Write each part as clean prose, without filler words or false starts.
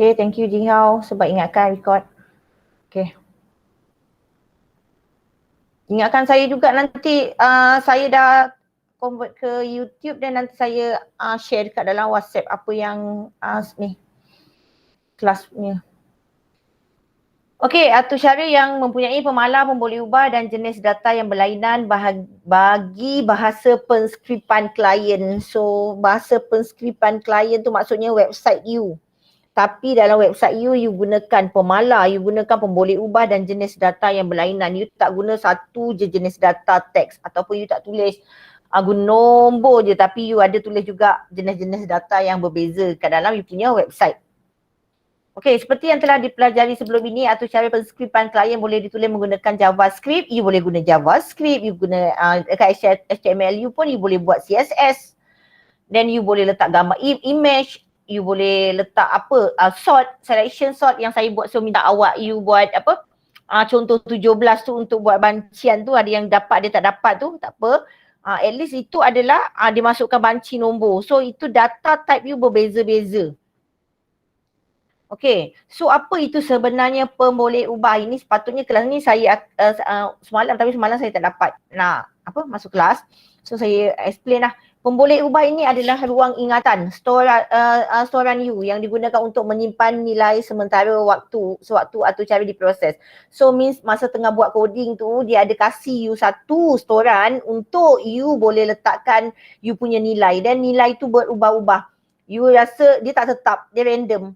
Okay, thank you Jing Hao sebab ingatkan record. Okay. Ingatkan saya juga nanti saya dah convert ke YouTube dan nanti saya share dekat dalam WhatsApp apa yang ni kelasnya. Okey, atur cara yang mempunyai pemalar, pemboleh ubah dan jenis data yang berlainan bagi bahasa penskriptan klien. So, bahasa penskriptan klien tu maksudnya website you. Tapi dalam website you gunakan pemalar, you gunakan pemboleh ubah dan jenis data yang berlainan. You tak guna satu je jenis data teks ataupun you tak tulis guna nombor je tapi you ada tulis juga jenis-jenis data yang berbeza kat dalam you punya website. Okey, seperti yang telah dipelajari sebelum ini, atur cara penskriptan klien boleh ditulis menggunakan JavaScript. You boleh guna JavaScript, you guna dekat HTML you pun you boleh buat CSS. Then you boleh letak gambar image, you boleh letak apa, sort, selection sort yang saya buat. So minta awak you buat apa, contoh 17 tu untuk buat bancian tu, ada yang dapat dia tak dapat tu, tak apa. At least itu adalah dia masukkan banci nombor. So itu data type you berbeza-beza. Okey, so apa itu sebenarnya pemboleh ubah? Ini sepatutnya kelas ni saya semalam, tapi semalam saya tak dapat nak masuk kelas. So saya explain lah. Pemboleh ubah ini adalah ruang ingatan, storan you yang digunakan untuk menyimpan nilai sementara sewaktu atau cara diproses. So means masa tengah buat coding tu dia ada kasih you satu storan untuk you boleh letakkan you punya nilai dan nilai tu berubah-ubah. You rasa dia tak tetap, dia random.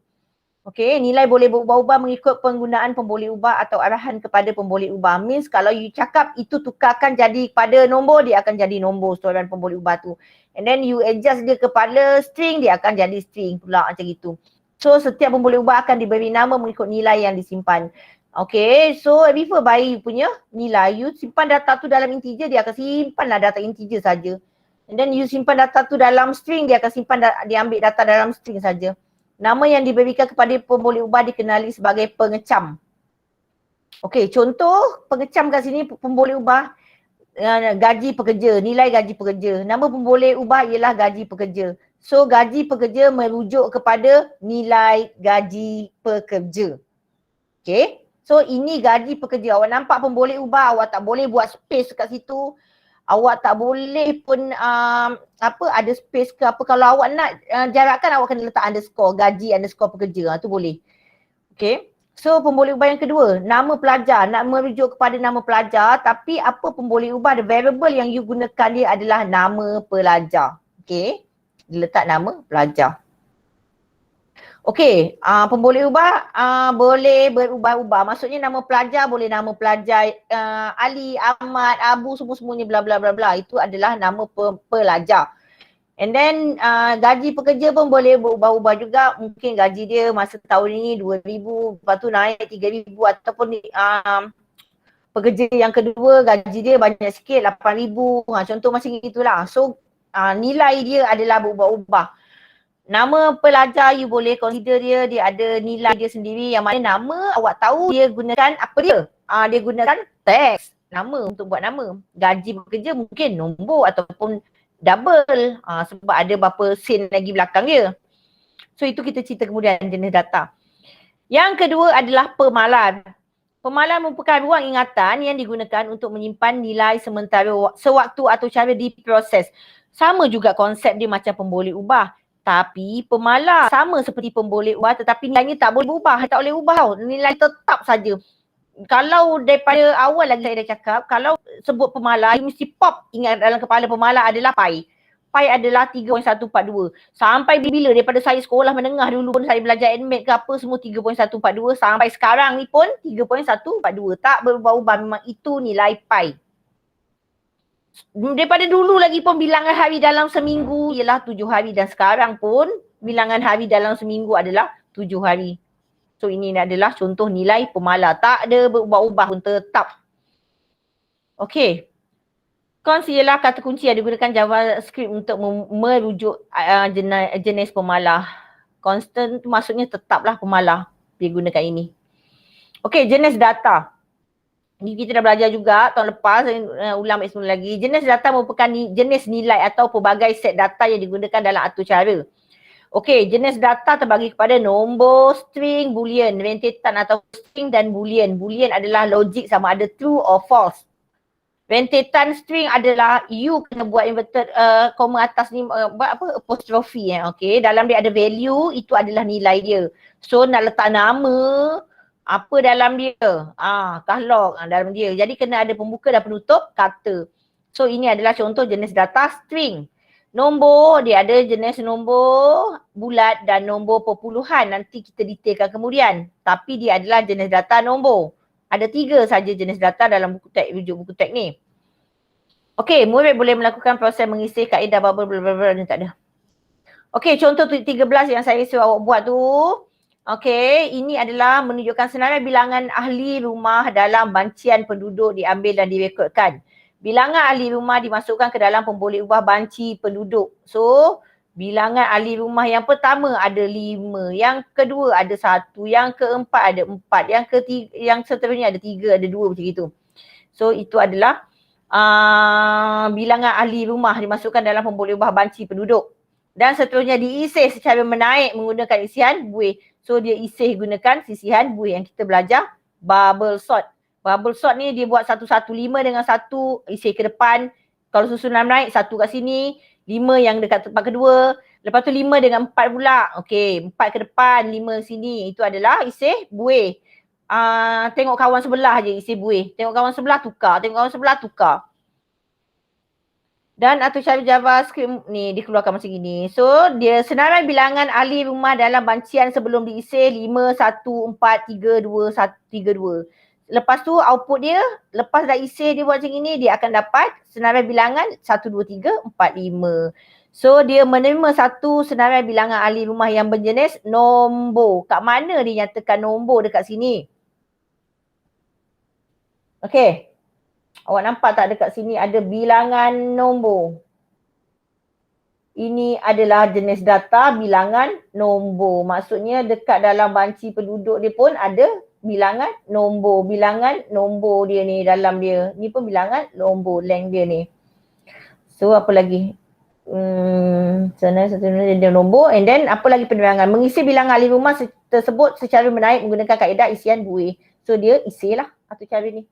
Okey, nilai boleh berubah-ubah mengikut penggunaan pemboleh ubah atau arahan kepada pemboleh ubah. Means kalau you cakap itu tukarkan jadi pada nombor, dia akan jadi nombor storan pemboleh ubah tu. And then you adjust dia kepada string, dia akan jadi string pula macam itu. So setiap pemboleh ubah akan diberi nama mengikut nilai yang disimpan. Okay, so refer by you punya nilai. You simpan data tu dalam integer, dia akan simpanlah data integer saja. And then you simpan data tu dalam string, dia akan simpan, dia ambil data dalam string saja. Nama yang diberikan kepada pemboleh ubah dikenali sebagai pengecam. Okey, contoh pengecam kat sini pemboleh ubah gaji pekerja, nilai gaji pekerja. Nama pemboleh ubah ialah gaji pekerja. So gaji pekerja merujuk kepada nilai gaji pekerja. Okey, so ini gaji pekerja. Awak nampak pemboleh ubah, awak tak boleh buat space kat situ. Awak tak boleh pun ada space ke apa. Kalau awak nak jarakkan, awak kena letak underscore, gaji underscore pekerja, tu boleh. Okay, so pemboleh ubah yang kedua, nama pelajar, nak merujuk kepada nama pelajar, tapi apa pemboleh ubah, the variable yang you gunakan dia adalah nama pelajar. Okay, diletak nama pelajar. Okey, pemboleh ubah boleh berubah-ubah. Maksudnya nama pelajar boleh nama pelajar Ali, Ahmad, Abu, semuanya bla bla bla bla. Itu adalah nama pelajar. And then gaji pekerja pun boleh berubah-ubah juga. Mungkin gaji dia masa tahun ini 2,000, lepas tu naik 3,000 ataupun pekerja yang kedua gaji dia banyak sikit 8,000. Contoh macam itulah. So nilai dia adalah berubah-ubah. Nama pelajar you boleh consider dia ada nilai dia sendiri yang mana nama awak tahu dia gunakan apa dia. Dia gunakan teks, nama untuk buat nama. Gaji bekerja mungkin nombor ataupun double sebab ada berapa sen lagi belakang dia. So itu kita cerita kemudian jenis data. Yang kedua adalah pemalar. Pemalar merupakan ruang ingatan yang digunakan untuk menyimpan nilai sementara sewaktu atau cara diproses. Sama juga konsep dia macam pemboleh ubah. Tapi pemalar sama seperti pemboleh ubah tetapi nilainya tak boleh berubah, tak boleh ubah tau. Nilai tetap saja. Kalau daripada awal lagi saya dah cakap, kalau sebut pemalar, you mesti pop ingat dalam kepala pemalar adalah pi. Pi adalah 3.142. Sampai bila daripada saya sekolah menengah dulu pun saya belajar admat ke apa semua 3.142 sampai sekarang ni pun 3.142. Tak berubah-ubah, memang itu nilai pi. Daripada dulu lagi pun bilangan hari dalam seminggu ialah 7 hari dan sekarang pun bilangan hari dalam seminggu adalah 7 hari. So ini adalah contoh nilai pemalar. Tak ada berubah-ubah pun tetap. Okey. Cons ialah kata kunci yang digunakan JavaScript untuk merujuk jenis pemalar. Constant tu maksudnya tetaplah pemalar dia gunakan ini. Okey, jenis data. Ni kita dah belajar juga tahun lepas, saya ulang semula lagi. Jenis data merupakan jenis nilai atau pelbagai set data yang digunakan dalam atur cara. Okey, jenis data terbagi kepada nombor, string, boolean, rentetan atau string dan boolean. Boolean adalah logik sama ada true or false. Rentetan string adalah you kena buat inverted koma atas ni buat apa apostrophe okey, dalam dia ada value, itu adalah nilai dia. So nak letak nama apa dalam dia? Kahlog dalam dia. Jadi kena ada pembuka dan penutup kata. So ini adalah contoh jenis data string. Nombor dia ada jenis nombor bulat dan nombor perpuluhan, nanti kita detailkan kemudian. Tapi dia adalah jenis data nombor. Ada 3 saja jenis data dalam buku teks, rujuk buku teks ni. Okey, murid boleh melakukan proses mengisi kaedah bubble blablabla ni tak ada. Okey, contoh 13 yang saya suruh awak buat tu. Okey, ini adalah menunjukkan senarai bilangan ahli rumah dalam bancian penduduk diambil dan direkodkan. Bilangan ahli rumah dimasukkan ke dalam pemboleh ubah banci penduduk. So, bilangan ahli rumah yang pertama ada 5, yang kedua ada 1, yang keempat ada 4, yang seterusnya ada 3, ada 2 macam itu. So, itu adalah bilangan ahli rumah dimasukkan dalam pemboleh ubah banci penduduk. Dan seterusnya diisi secara menaik menggunakan isian buih. So dia isi gunakan sisihan buih yang kita belajar bubble sort. Bubble sort ni dia buat 1-1, 5 dengan 1 isi ke depan. Kalau susunan naik 1 kat sini, 5 yang dekat tempat kedua. Lepas tu 5 dengan 4 pula. Okey, 4 ke depan, 5 sini. Itu adalah isi buih. Tengok kawan sebelah je isi buih. Tengok kawan sebelah tukar, tengok kawan sebelah tukar. Dan atur cara JavaScript ni dikeluarkan macam gini. So dia senarai bilangan ahli rumah dalam bancian sebelum diisi 5, 1, 4, 3, 2, 1, 3, 2. Lepas tu output dia, lepas dah isi dia buat macam ni, dia akan dapat senarai bilangan 1, 2, 3, 4, 5. So dia menerima satu senarai bilangan ahli rumah yang berjenis nombor. Kat mana dia nyatakan nombor dekat sini? Okey. Awak nampak tak dekat sini ada bilangan nombor. Ini adalah jenis data bilangan nombor. Maksudnya dekat dalam banci penduduk dia pun ada bilangan nombor. Bilangan nombor dia ni dalam dia. Ni pun bilangan nombor length dia ni. So apa lagi? Sebenarnya dia nombor, and then apa lagi penerangan? Mengisi bilangan ahli rumah tersebut secara menaik menggunakan kaedah isian buih. So dia isilah atau cara ni.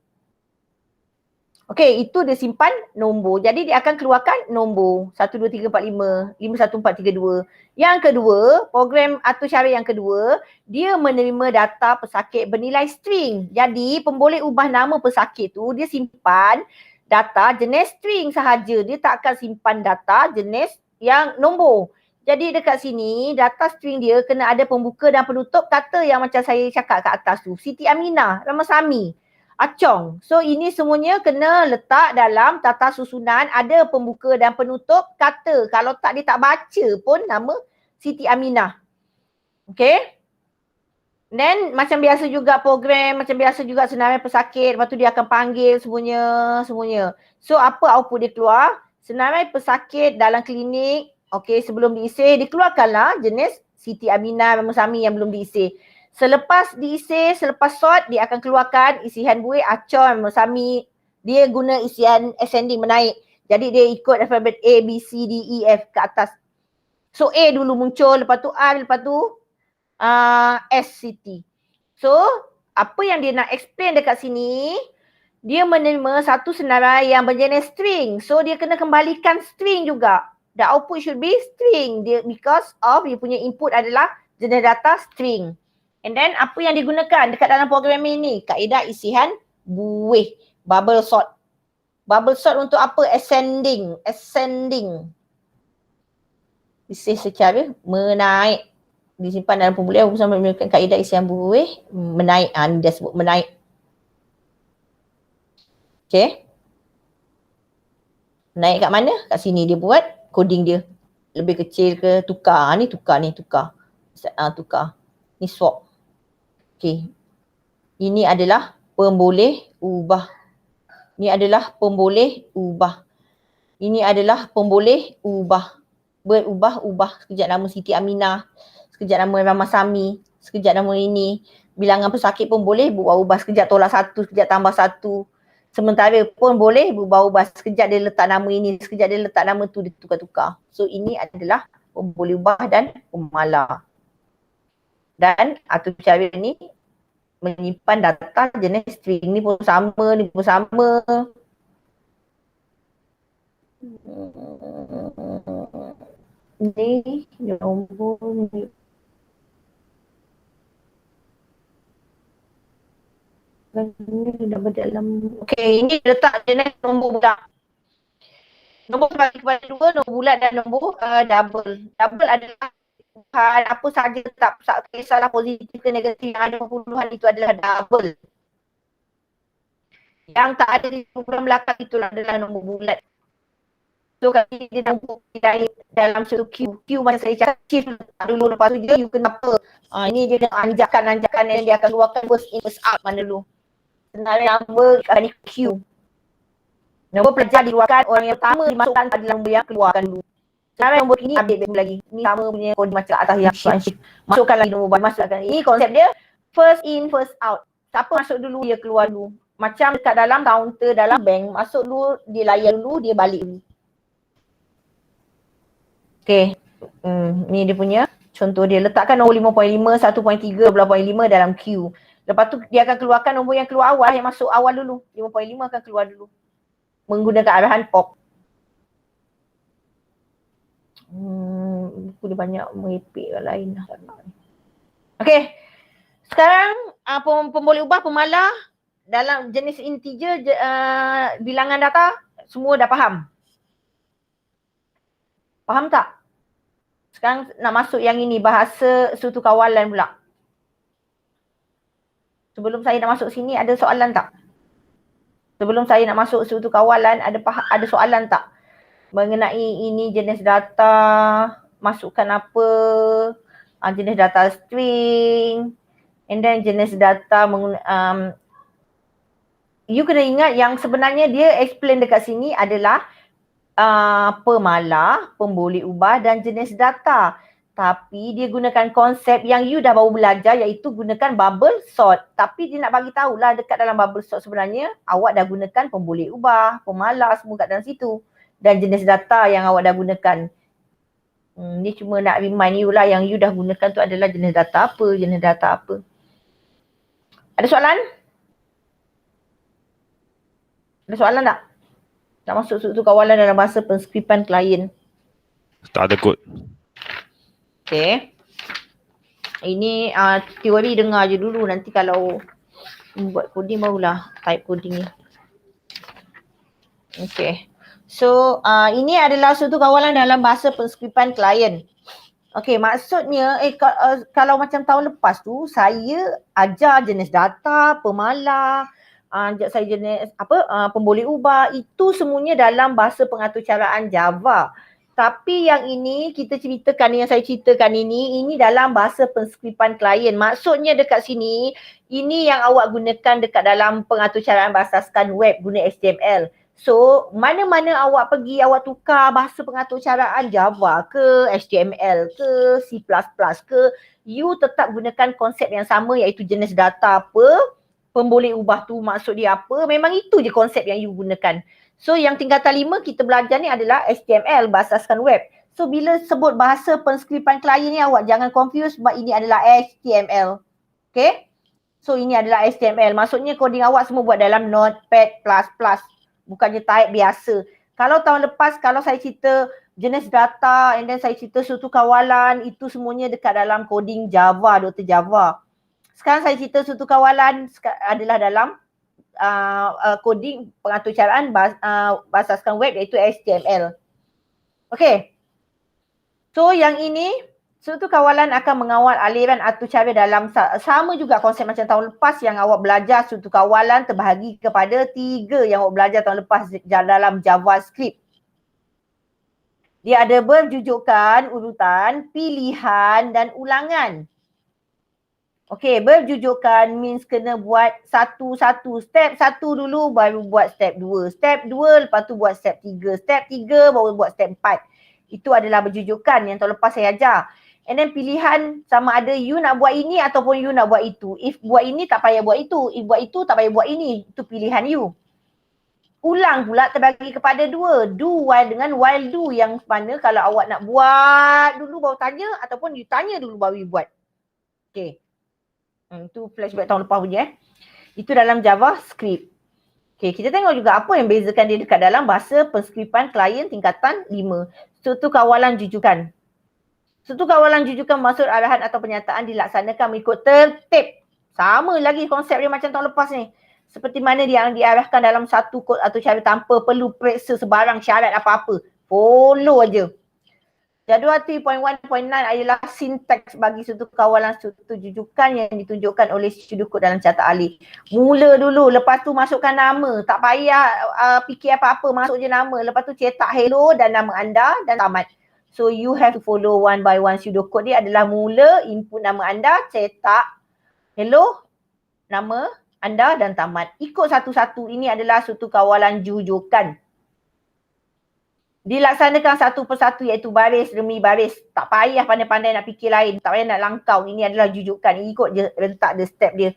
Okey, itu dia simpan nombor. Jadi dia akan keluarkan nombor 1, 2, 3, 4, 5, 5, 1, 4, 3, 2. Yang kedua, program atau cara yang kedua, dia menerima data pesakit bernilai string. Jadi pemboleh ubah nama pesakit tu dia simpan data jenis string sahaja. Dia tak akan simpan data jenis yang nombor. Jadi dekat sini data string dia kena ada pembuka dan penutup kata yang macam saya cakap kat atas tu. Siti Aminah, Ramasami, Acong. So ini semuanya kena letak dalam tata susunan, ada pembuka dan penutup kata. Kalau tak dia tak baca pun nama Siti Aminah. Okay. Then macam biasa juga program, macam biasa juga senarai pesakit. Lepas tu dia akan panggil semuanya. So apa output dia keluar? Senarai pesakit dalam klinik. Okay, sebelum diisi dikeluarkanlah jenis Siti Aminah Ramasami yang belum diisi. Selepas diisi, selepas sort, dia akan keluarkan isian buih Acong, Ramasami. Dia guna isian ascending menaik. Jadi dia ikut alfabet A, B, C, D, E, F ke atas. So A dulu muncul, lepas tu A, lepas tu S, C, T. So apa yang dia nak explain dekat sini, dia menerima satu senarai yang berjenis string. So dia kena kembalikan string juga. The output should be string because of dia punya input adalah jenis data string. And then apa yang digunakan dekat dalam program ini? Kaedah isian buih. Bubble sort. Bubble sort untuk apa? Ascending. Isi secara menaik. Disimpan dalam pemboleh bersama menggunakan kaedah isian buih menaik. Ni dia sebut menaik. Okay. Naik kat mana? Kat sini dia buat coding dia. Lebih kecil ke tukar. Ni tukar. Tukar. Ni swap. Okay. Ini adalah pemboleh ubah. Ini adalah pemboleh ubah. Ini adalah pemboleh ubah. Berubah-ubah. Sekejap nama Siti Aminah. Sekejap nama Ramasami. Sekejap nama ini. Bilangan pesakit pun boleh berubah-ubah. Sekejap tolak 1, sekejap tambah 1. Sementara pun boleh berubah-ubah. Sekejap dia letak nama ini, sekejap dia letak nama tu, dia tukar-tukar. So ini adalah pemboleh ubah dan pemalar. Dan atur cara ni menyimpan data jenis string ni pun sama, ni pun sama. Ni nombor ni. Ini dah berdalam. Okey, ini letak jenis nombor bulat. Nombor bagi kepada dua, nombor bulat dan nombor double. Double adalah apa sahaja tak kisahlah positif ke negatif yang ada perpuluhan itu adalah double. Yang tak ada di program belakang itulah adalah nombor bulat. So kalau dia nombor dalam satu queue, macam saya cakap shift dulu, lepas tu dia you kena apa. Ini dia anjakan-anjakan yang dia akan keluarkan first in first out mana dulu. Sebenarnya nombor ni queue. Nombor pelajar dikeluarkan, orang yang pertama dimasukkan pada nombor yang keluarkan dulu. Sekarang nombor ini update baru lagi. Ini sama punya kode macam atas yang shift. Masukkan lagi nombor baru, masukkan. Ini konsep dia first in first out. Siapa masuk dulu dia keluar dulu. Macam dekat dalam kaunter dalam bank, masuk dulu, dia layan dulu, dia balik dulu. Okay, ni dia punya contoh dia. Letakkan nombor 5.5, 1.3, 12.5 dalam queue. Lepas tu dia akan keluarkan nombor yang keluar awal, yang masuk awal dulu. 5.5 akan keluar dulu. Menggunakan arahan pop. Buku dia banyak merepek yang lain lah. Okay, sekarang pemboleh ubah, pemalar dalam jenis integer, bilangan data, semua dah faham? Faham tak? Sekarang nak masuk yang ini, bahasa sekutu kawalan pula. Sebelum saya nak masuk sini, ada soalan tak? Sebelum saya nak masuk sekutu kawalan, ada soalan tak? Mengenai ini jenis data, masukkan apa, jenis data string, and then jenis data, you kena ingat yang sebenarnya dia explain dekat sini adalah pemalar, pemboleh ubah dan jenis data. Tapi dia gunakan konsep yang you dah baru belajar, iaitu gunakan bubble sort. Tapi dia nak bagi tahulah dekat dalam bubble sort sebenarnya awak dah gunakan pemboleh ubah, pemalar semua kat dalam situ. Dan jenis data yang awak dah gunakan. Ni cuma nak remind you lah yang you dah gunakan tu adalah jenis data apa, jenis data apa. Ada soalan? Ada soalan tak? Nak masuk sekutu kawalan dalam bahasa penskriptan klien. Tak ada kod. Okay. Ini teori dengar je dulu. Nanti kalau buat coding barulah type coding ni. Okay. So ini adalah sekutu kawalan dalam bahasa penskriptan klien. Okay, maksudnya kalau macam tahun lepas tu saya ajar jenis data, pemalar, saya jenis pemboleh ubah, itu semuanya dalam bahasa pengaturcaraan Java. Tapi yang ini kita ceritakan, yang saya ceritakan ini dalam bahasa penskriptan klien. Maksudnya dekat sini, ini yang awak gunakan dekat dalam pengaturcaraan berasaskan web guna HTML. So, mana-mana awak pergi, awak tukar bahasa pengaturcaraan Java ke HTML ke C++ ke, you tetap gunakan konsep yang sama, iaitu jenis data apa, pemboleh ubah tu maksud dia apa, memang itu je konsep yang you gunakan. So yang tingkatan 5 kita belajar ni adalah HTML, berasaskan web. So bila sebut bahasa penskriptan klien ni awak jangan confuse sebab ini adalah HTML. Okay? So ini adalah HTML. Maksudnya coding awak semua buat dalam Notepad++. Bukannya type biasa. Kalau tahun lepas, kalau saya cerita jenis data and then saya cerita sekutu kawalan, itu semuanya dekat dalam coding Java, Dr. Java. Sekarang saya cerita sekutu kawalan adalah dalam coding pengaturcaraan berasaskan web, iaitu HTML. Okay. So yang ini, sekutu kawalan akan mengawal aliran atur cara dalam sama juga konsep macam tahun lepas yang awak belajar. Sekutu kawalan terbahagi kepada 3 yang awak belajar tahun lepas dalam JavaScript. Dia ada berjujukan, urutan, pilihan dan ulangan. Okay, berjujukan means kena buat satu-satu. Step 1 dulu baru buat step 2. Step 2 lepas tu buat step 3. Step 3 baru buat step 4. Itu adalah berjujukan yang tahun lepas saya ajar. And then pilihan sama ada you nak buat ini ataupun you nak buat itu. If buat ini tak payah buat itu. If buat itu tak payah buat ini. Itu pilihan you. Ulang pula terbagi kepada dua. Do while dengan while do, yang mana kalau awak nak buat dulu baru tanya ataupun you tanya dulu baru you buat. Okay. Itu flashback tahun lepas punya Itu dalam JavaScript. Okay, kita tengok juga apa yang bezakan dia dekat dalam bahasa penskriptan klien tingkatan 5. Struktur kawalan jujukan. Struktur kawalan jujukan maksud arahan atau pernyataan dilaksanakan mengikut tertib. Sama lagi konsep dia macam tahun lepas ni. Seperti mana dia yang diarahkan dalam satu kod atau cara tanpa perlu periksa sebarang syarat apa-apa. Follow aja. Jadual 3.1.9 adalah sintaks bagi struktur kawalan struktur jujukan yang ditunjukkan oleh studio kod dalam catat alih. Mula dulu, lepas tu masukkan nama. Tak payah fikir apa-apa, masuk je nama. Lepas tu cetak hello dan nama anda dan tamat. So you have to follow one by one. Studio kod dia adalah mula, input nama anda, cetak hello, nama anda dan tamat. Ikut satu-satu. Ini adalah struktur kawalan jujukan. Dilaksanakan satu persatu iaitu baris demi baris. Tak payah pandai-pandai nak fikir lain. Tak payah nak langkau. Ini adalah jujukan. Ikut je rentak dia, step dia.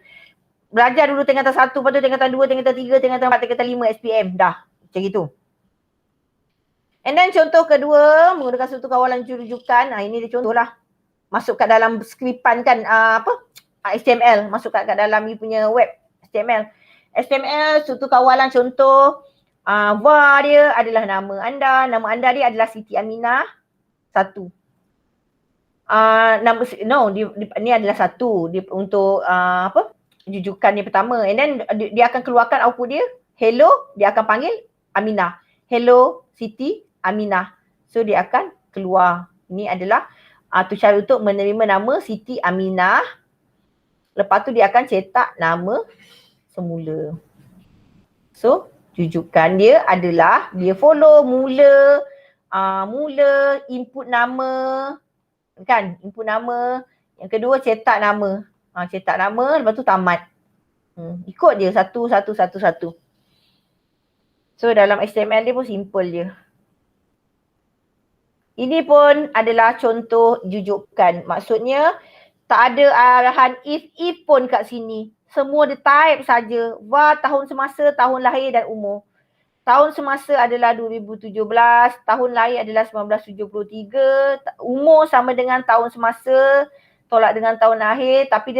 Belajar dulu tingkatan 1, lepas tu tingkatan 2, tingkatan 3, tingkatan 4, tingkatan 5 SPM. Dah. Macam itu. And then contoh kedua, menggunakan struktur kawalan jujukan. Ini dia contoh lah. Masuk kat dalam skripan kan, HTML. Masuk kat dalam you punya web. HTML. HTML, struktur kawalan contoh. Var dia adalah nama anda dia adalah Siti Aminah 1. Ni adalah 1 dia, untuk jujukan dia pertama. And then dia akan keluarkan output dia, hello, dia akan panggil Aminah. Hello Siti Aminah. So dia akan keluar. Ini adalah tu cara untuk menerima nama Siti Aminah. Lepas tu dia akan cetak nama semula. So jujukan dia adalah dia follow mula input nama kan, input nama, yang kedua cetak nama. Cetak nama lepas tu tamat. Ikut je satu. So dalam HTML dia pun simple je. Ini pun adalah contoh jujukan. Maksudnya tak ada arahan if pun kat sini. Semua dia type saja. Var tahun semasa, tahun lahir dan umur. Tahun semasa adalah 2017, tahun lahir adalah 1973, umur sama dengan tahun semasa, tolak dengan tahun lahir, tapi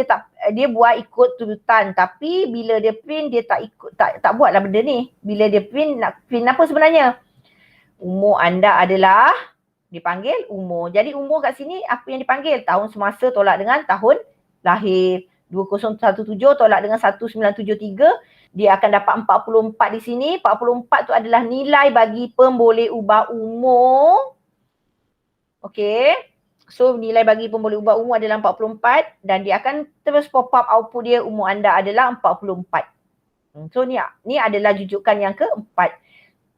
dia buat ikut turutan. Tapi bila dia print dia tak buatlah benda ni. Bila dia print, nak print apa sebenarnya? Umur anda adalah dipanggil umur. Jadi umur kat sini apa yang dipanggil? Tahun semasa tolak dengan tahun lahir. 2017 tolak dengan 1973, dia akan dapat 44 di sini. 44 tu adalah nilai bagi pemboleh ubah umur. Okey. So nilai bagi pemboleh ubah umur adalah 44 dan dia akan terus pop up output dia, umur anda adalah 44. So ni adalah jujukan yang keempat.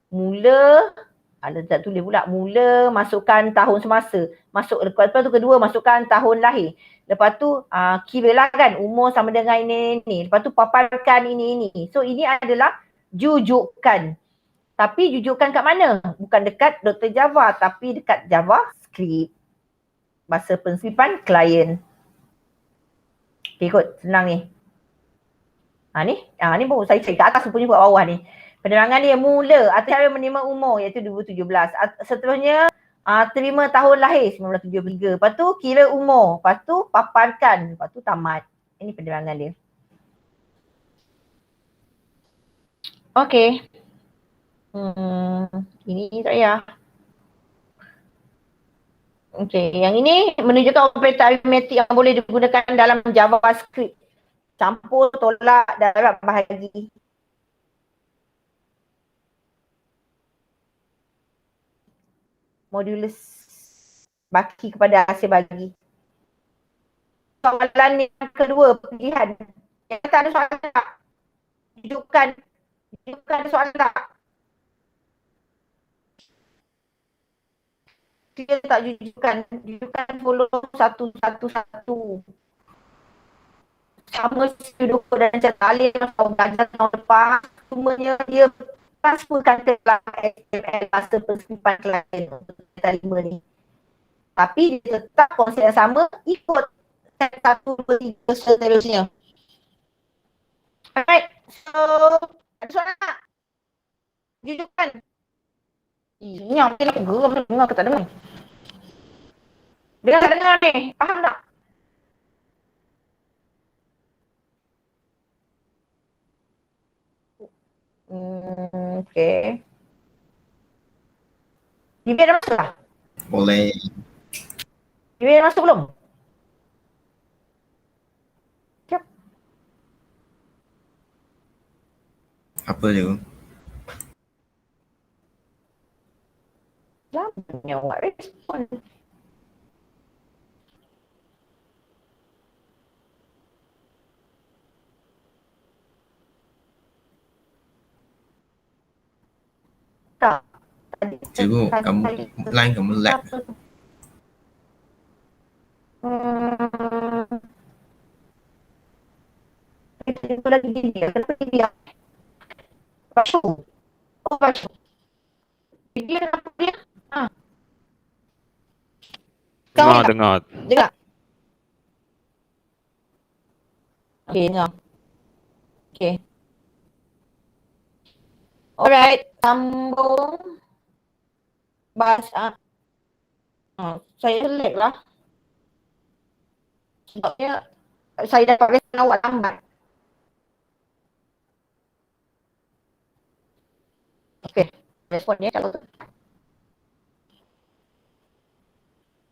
Mula, ada tak tulis pula, mula masukkan tahun semasa. Lepas tu kedua masukkan tahun lahir. Lepas tu kira lah kan umur sama dengan ini. Lepas tu paparkan ini. So ini adalah jujukan. Tapi jujukan kat mana? Bukan dekat Dr. Java tapi dekat JavaScript. Bahasa penskriptan klien. Okay, ikut senang ni. Ni pun saya cek kat atas punya buat bawah ni. Penerangan dia mula atau cara menerima umur iaitu 2017. Seterusnya terima tahun lahir 1973. Lepas tu kira umur. Lepas tu paparkan. Lepas tu tamat. Ini penerangan dia. Okey. Ini tak payah. Okey, yang ini menunjukkan operator aritmetik yang boleh digunakan dalam JavaScript. Campur, tolak, darab, bahagi. Modulus baki kepada hasil bagi. Soalan yang kedua, pilihan. Yang kata ada soalan tak? Tunjukkan ada soalan tak? Dia tak jujukan follow satu. Sama studio dan catat alih tahun belajar tahun lepas. Cumanya dia transferkan ke dalam HTML bahasa penskriptan klien untuk catat 5 ni. Tapi dia tetap konsep yang sama, ikut set 1, 2, 3 seterusnya. Alright, so ada soalan tak? Jujukan. Ini yang lah geram dengar ke tak dengar. Dengar tak dengar ni? Faham tak? Okay. Bibir dah masuk lah? Boleh. Bibir dah masuk belum? Siap. Apa tu? Lamanya awak respon. Tak. Cikgu, kamu line kamu lag. Itu lagi dia. Kenapa dia? Baca. Oh, baca. Dia apa dia? Kau Dengar. dengar. Okay, dengar. Okay. Alright, sambung. Bahasa. Saya select lah. Sebabnya saya dapat respon awak lambat. Okay, respon dia kalau tu.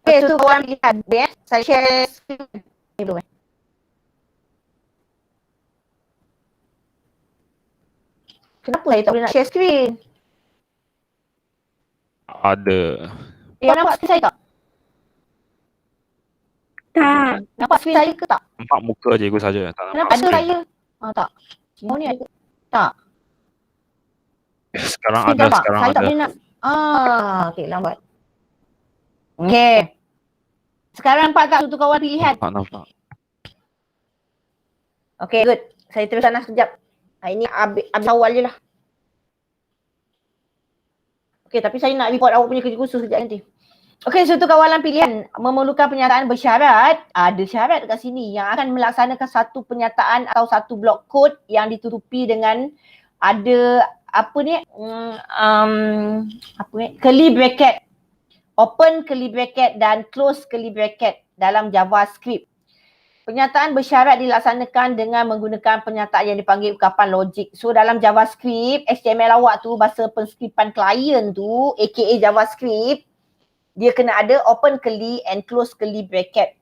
Okay, so kawan lihat ya. Saya share screen. Ni belum eh. Kenapa saya tak boleh nak share screen? Ada. Nampak screen saya tak? Tak. Nampak screen saya ke tak? Nampak muka cikgu saja. Tak nampak Nampak screen. saya? Tak. Oh ni ada. Tak. Sekarang Screen ada, nampak? sekarang Saya tak ada. boleh nak. Okay, lambat. Okay. Sekarang nampak tak satu kawan pilihan? Nampak. Okay, good. Saya terus sana sekejap. Ini habis awal je lah. Okay, tapi saya nak report awak punya kerja khusus sekejap nanti. Okay, suatu kawalan pilihan memerlukan pernyataan bersyarat. Ada syarat dekat sini yang akan melaksanakan satu pernyataan atau satu blok kod yang ditutupi dengan ada apa ni? Curly bracket. Open curly bracket dan close curly bracket dalam JavaScript. Pernyataan bersyarat dilaksanakan dengan menggunakan pernyataan yang dipanggil ungkapan logik. So dalam JavaScript, HTML awak tu, bahasa penskriptan klien tu, aka JavaScript, dia kena ada open curly and close curly bracket.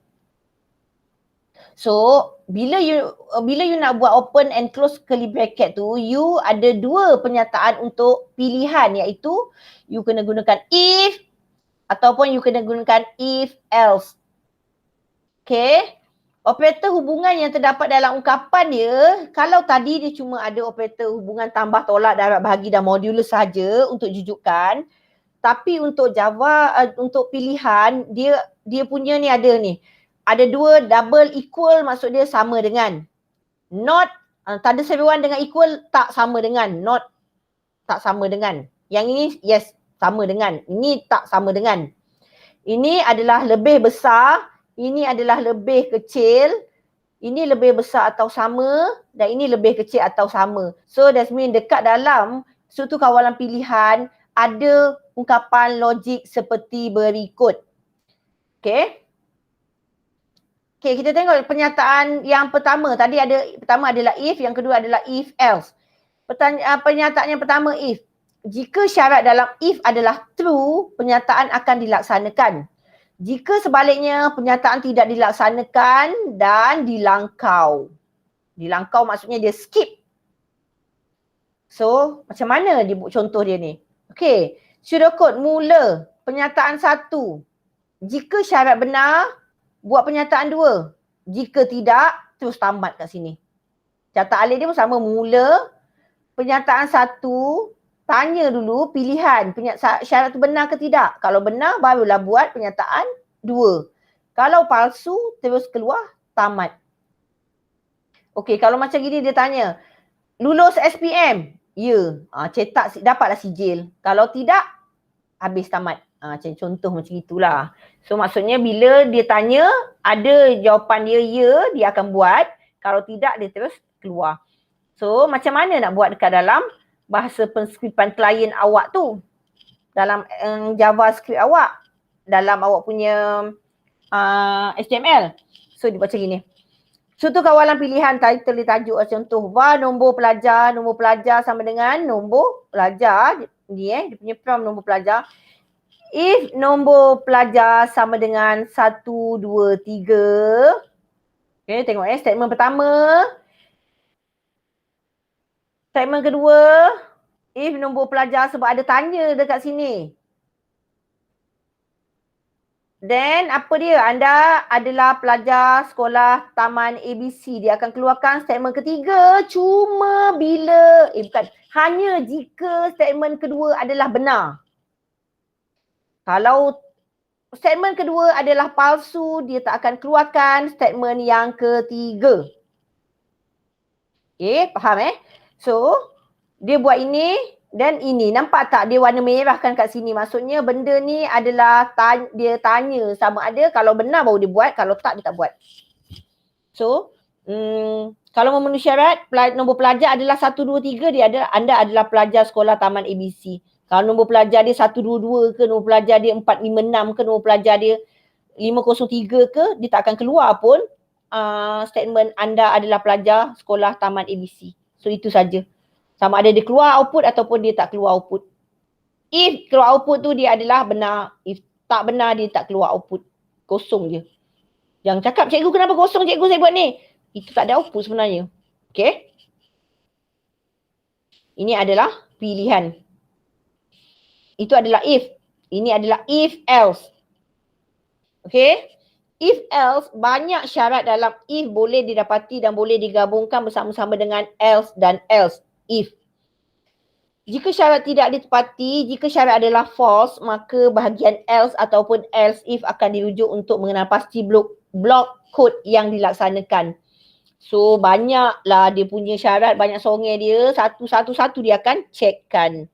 So bila you nak buat open and close curly bracket tu, you ada dua pernyataan untuk pilihan, iaitu you kena gunakan if ataupun you kena gunakan if else. Okay. Operator hubungan yang terdapat dalam ungkapan dia, kalau tadi dia cuma ada operator hubungan tambah, tolak, darat, bahagi dan modulus saja untuk jujukan, tapi untuk Java, untuk pilihan, dia punya ni ada ni. Ada dua, double equal maksud dia sama dengan. Not, tak ada seruan dengan equal, tak sama dengan. Not, tak sama dengan. Yang ini, yes, sama dengan. Ini tak sama dengan. Ini adalah lebih besar, ini adalah lebih kecil, ini lebih besar atau sama, dan ini lebih kecil atau sama. So that means dekat dalam suatu kawalan pilihan ada ungkapan logik seperti berikut. Okay. Okay, kita tengok pernyataan yang pertama. Pertama adalah if, yang kedua adalah if else. Pernyataan yang pertama if. Jika syarat dalam if adalah true, pernyataan akan dilaksanakan. Jika sebaliknya pernyataan tidak dilaksanakan dan dilangkau. Dilangkau maksudnya dia skip. So, macam mana dia buat contoh dia ni? Okay, pseudocode mula pernyataan satu. Jika syarat benar, buat pernyataan dua. Jika tidak, terus tamat kat sini. Catat alih dia pun sama, mula pernyataan satu, tanya dulu pilihan syarat tu benar ke tidak. Kalau benar, barulah buat pernyataan dua. Kalau palsu, terus keluar, tamat. Okey, kalau macam gini dia tanya, lulus SPM? Ya. Cetak, dapatlah sijil. Kalau tidak, habis tamat. Macam contoh macam itulah. So maksudnya bila dia tanya, ada jawapan dia ya, dia akan buat. Kalau tidak, dia terus keluar. So macam mana nak buat dekat dalam bahasa penskriptan klien awak tu dalam JavaScript awak, dalam awak punya HTML. So dia baca gini. Suatu kawalan pilihan title dia tajuk contoh var nombor pelajar sama dengan nombor pelajar ni dia punya prompt nombor pelajar. If nombor pelajar sama dengan 1, 2, 3. Okay, tengok statement pertama. Statement kedua, if nombor pelajar sebab ada tanya dekat sini. Then apa dia? Anda adalah pelajar sekolah taman ABC. Dia akan keluarkan statement ketiga cuma bila, hanya jika statement kedua adalah benar. Kalau statement kedua adalah palsu, dia tak akan keluarkan statement yang ketiga. Okay, faham So, dia buat ini dan ini. Nampak tak dia warna merah kan kat sini? Maksudnya benda ni adalah dia tanya sama ada kalau benar baru dia buat, kalau tak dia tak buat. So, kalau memenuhi syarat nombor pelajar adalah 1, 2, 3, anda adalah pelajar sekolah taman ABC. Kalau nombor pelajar dia 1, 2, 2 ke, nombor pelajar dia 4, 5, 6 ke, nombor pelajar dia 503 ke, dia tak akan keluar pun statement anda adalah pelajar sekolah taman ABC. So itu saja. Sama ada dia keluar output ataupun dia tak keluar output. If keluar output tu dia adalah benar. If tak benar dia tak keluar output. Kosong je. Jangan cakap cikgu kenapa kosong cikgu saya buat ni. Itu tak ada output sebenarnya. Okay. Ini adalah pilihan. Itu adalah if. Ini adalah if else. Okay. If else, banyak syarat dalam if boleh didapati dan boleh digabungkan bersama-sama dengan else dan else. If. Jika syarat tidak ditepati, jika syarat adalah false, maka bahagian else ataupun else if akan dirujuk untuk mengenal pasti blok kod yang dilaksanakan. So banyaklah dia punya syarat, banyak songeh dia, satu-satu dia akan checkkan.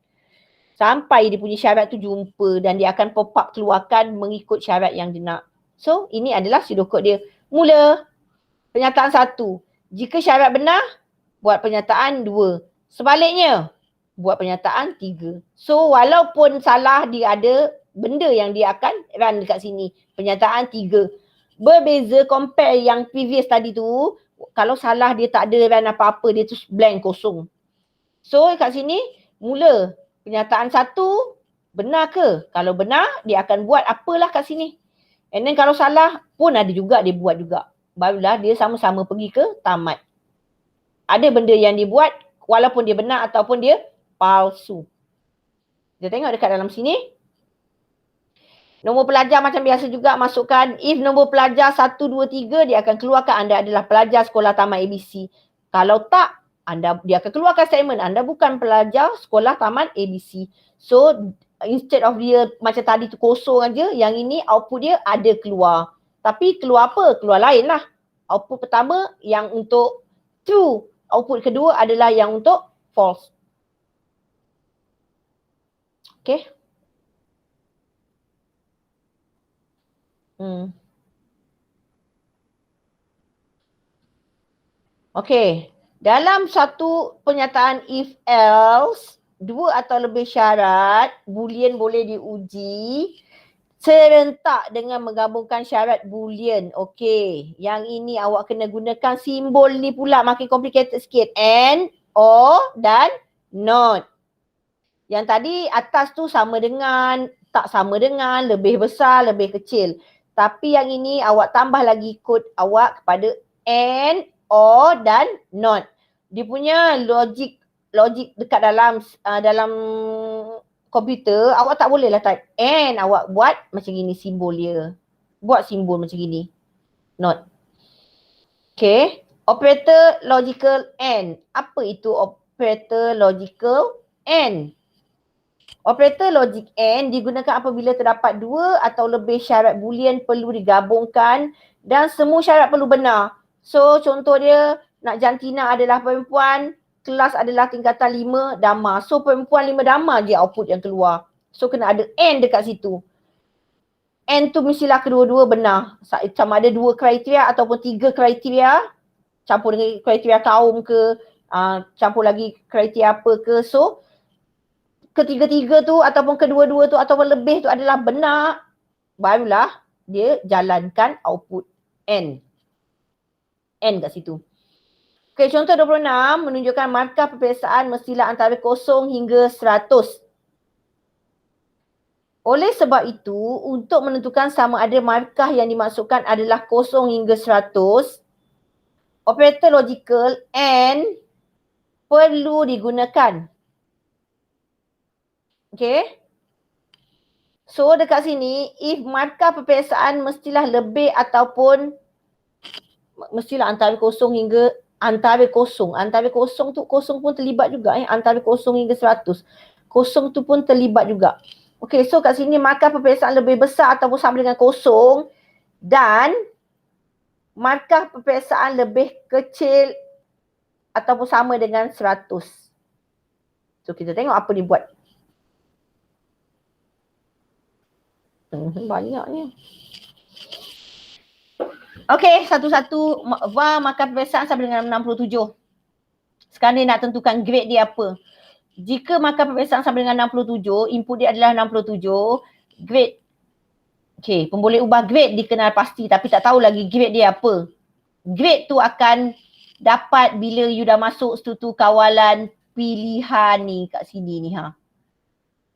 Sampai dia punya syarat tu jumpa dan dia akan pop up keluarkan mengikut syarat yang dia nak. So ini adalah pseudocode dia. Mula, pernyataan 1. Jika syarat benar, buat pernyataan 2. Sebaliknya, buat pernyataan 3. So walaupun salah dia ada benda yang dia akan run dekat sini. Pernyataan 3. Berbeza compare yang previous tadi tu. Kalau salah dia tak ada run apa-apa, dia tu blank kosong. So kat sini mula pernyataan 1 benar ke? Kalau benar dia akan buat apalah kat sini. And then kalau salah pun ada juga dia buat juga. Barulah dia sama-sama pergi ke tamat. Ada benda yang dia buat walaupun dia benar ataupun dia palsu. Kita tengok dekat dalam sini. Nombor pelajar macam biasa juga masukkan if nombor pelajar 1, 2, 3 dia akan keluarkan anda adalah pelajar sekolah taman ABC. Kalau tak, dia akan keluarkan statement anda bukan pelajar sekolah taman ABC. So instead of dia macam tadi tu kosong aja, yang ini output dia ada keluar. Tapi keluar apa? Keluar lain lah. Output pertama yang untuk true. Output kedua adalah yang untuk false. Okay. Okay. Dalam satu pernyataan if else, 2 atau lebih syarat, boolean boleh diuji serentak dengan menggabungkan syarat boolean. Okey, yang ini awak kena gunakan simbol ni pula makin complicated sikit. And, or dan not. Yang tadi atas tu sama dengan, tak sama dengan, lebih besar, lebih kecil. Tapi yang ini awak tambah lagi kod awak kepada and, or dan not. Dia punya logik dekat dalam komputer, awak tak boleh lah type and, awak buat macam gini simbol dia. Buat simbol macam gini. Not. Okay. Operator logical and. Apa itu operator logical and? Operator logic and digunakan apabila terdapat 2 atau lebih syarat boolean perlu digabungkan dan semua syarat perlu benar. So contoh dia, nak jantina adalah perempuan, kelas adalah tingkatan 5, damar. So perempuan 5 damar je output yang keluar. So kena ada and dekat situ. And tu mestilah kedua-dua benar. Sama ada 2 kriteria ataupun 3 kriteria, campur dengan kriteria kaum ke, campur lagi kriteria apa ke. So ketiga-tiga tu ataupun kedua-dua tu ataupun lebih tu adalah benar, barulah dia jalankan output N. N kat situ. Okey, contoh 26 menunjukkan markah peperiksaan mestilah antara 0 hingga 100. Oleh sebab itu, untuk menentukan sama ada markah yang dimaksudkan adalah 0 hingga 100, operator logikal AND perlu digunakan. Okay. So dekat sini, if markah peperiksaan mestilah lebih ataupun mestilah antara 0 hingga antara 0. Antara 0 tu, 0 pun terlibat juga antara 0 hingga 100. 0 tu pun terlibat juga. Okay, so kat sini markah peperiksaan lebih besar ataupun sama dengan 0 dan markah peperiksaan lebih kecil ataupun sama dengan 100. So kita tengok apa dia buat. Banyaknya. Okey, satu-satu var markah peperiksaan sama dengan 67. Sekarang dia nak tentukan grade dia apa. Jika markah peperiksaan sama dengan 67, input dia adalah 67, grade. Okey, pemboleh ubah grade dikenal pasti tapi tak tahu lagi grade dia apa. Grade tu akan dapat bila you dah masuk struktur kawalan pilihan ni kat sini ni ha.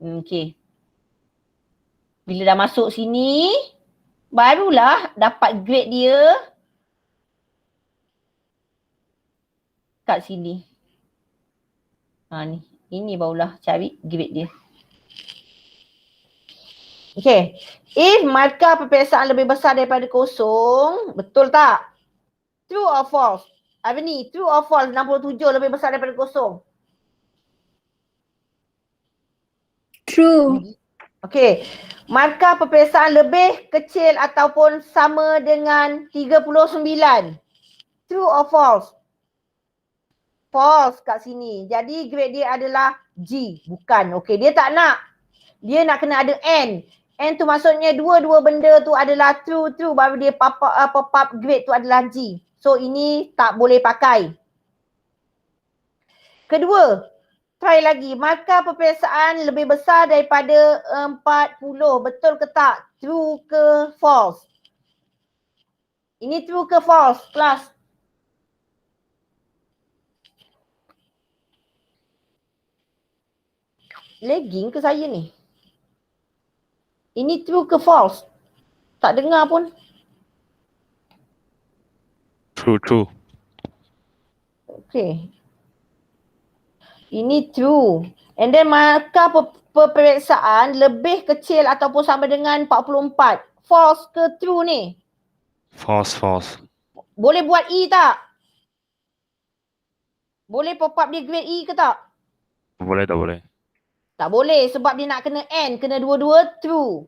Okey. Bila dah masuk sini, barulah dapat grade dia kat sini. Ni. Ini barulah cari grade dia. Okay. If markah peperiksaan lebih besar daripada 0, betul tak? True or false? Apa ni? True or false? 67 lebih besar daripada 0. True. Okay. Markah peperiksaan lebih kecil ataupun sama dengan 39. True or false? False kat sini. Jadi grade dia adalah G. Bukan. Okay, dia tak nak. Dia nak kena ada N. N tu maksudnya dua-dua benda tu adalah true. Baru dia pop up grade tu adalah G. So ini tak boleh pakai. Kedua, try lagi. Markah peperiksaan lebih besar daripada 40. Betul ke tak? True ke false? Ini true ke false, kelas? Lagging ke saya ni? Ini true ke false? Tak dengar pun. True. Okay. Ini true. And then markah peperiksaan lebih kecil ataupun sama dengan 44. False ke true ni? False. Boleh buat E tak? Boleh pop up dia grade E ke tak? Boleh tak boleh? Tak boleh sebab dia nak kena N. Kena dua-dua true.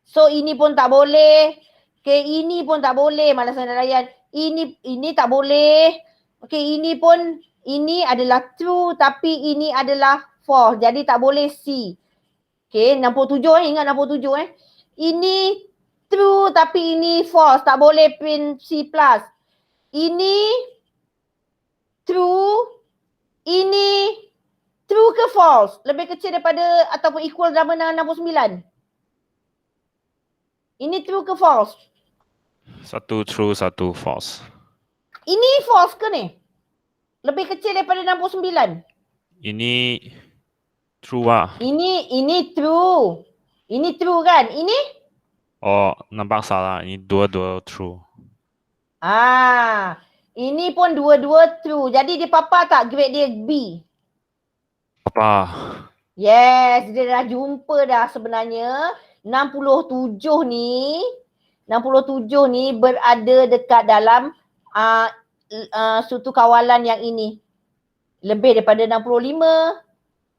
So ini pun tak boleh. Okay, ini pun tak boleh. Malas nak layan. Ini tak boleh. Okay, ini pun, ini adalah true tapi ini adalah false. Jadi tak boleh C. Okay, 67 ingat 67 Ini true tapi ini false. Tak boleh pin C+. Ini true. Ini true ke false? Lebih kecil daripada ataupun equal sama dengan 69? Ini true ke false? Satu true, satu false. Ini false ke ni? Lebih kecil daripada 69? Ini true lah. Ini true. Ini true kan? Ini? Oh, nampak salah. Ini dua-dua true. Ini pun dua-dua true. Jadi dia papa tak grade dia B? Apa? Yes, dia dah jumpa dah sebenarnya. 67 ni berada dekat dalam struktur kawalan yang ini. Lebih daripada 65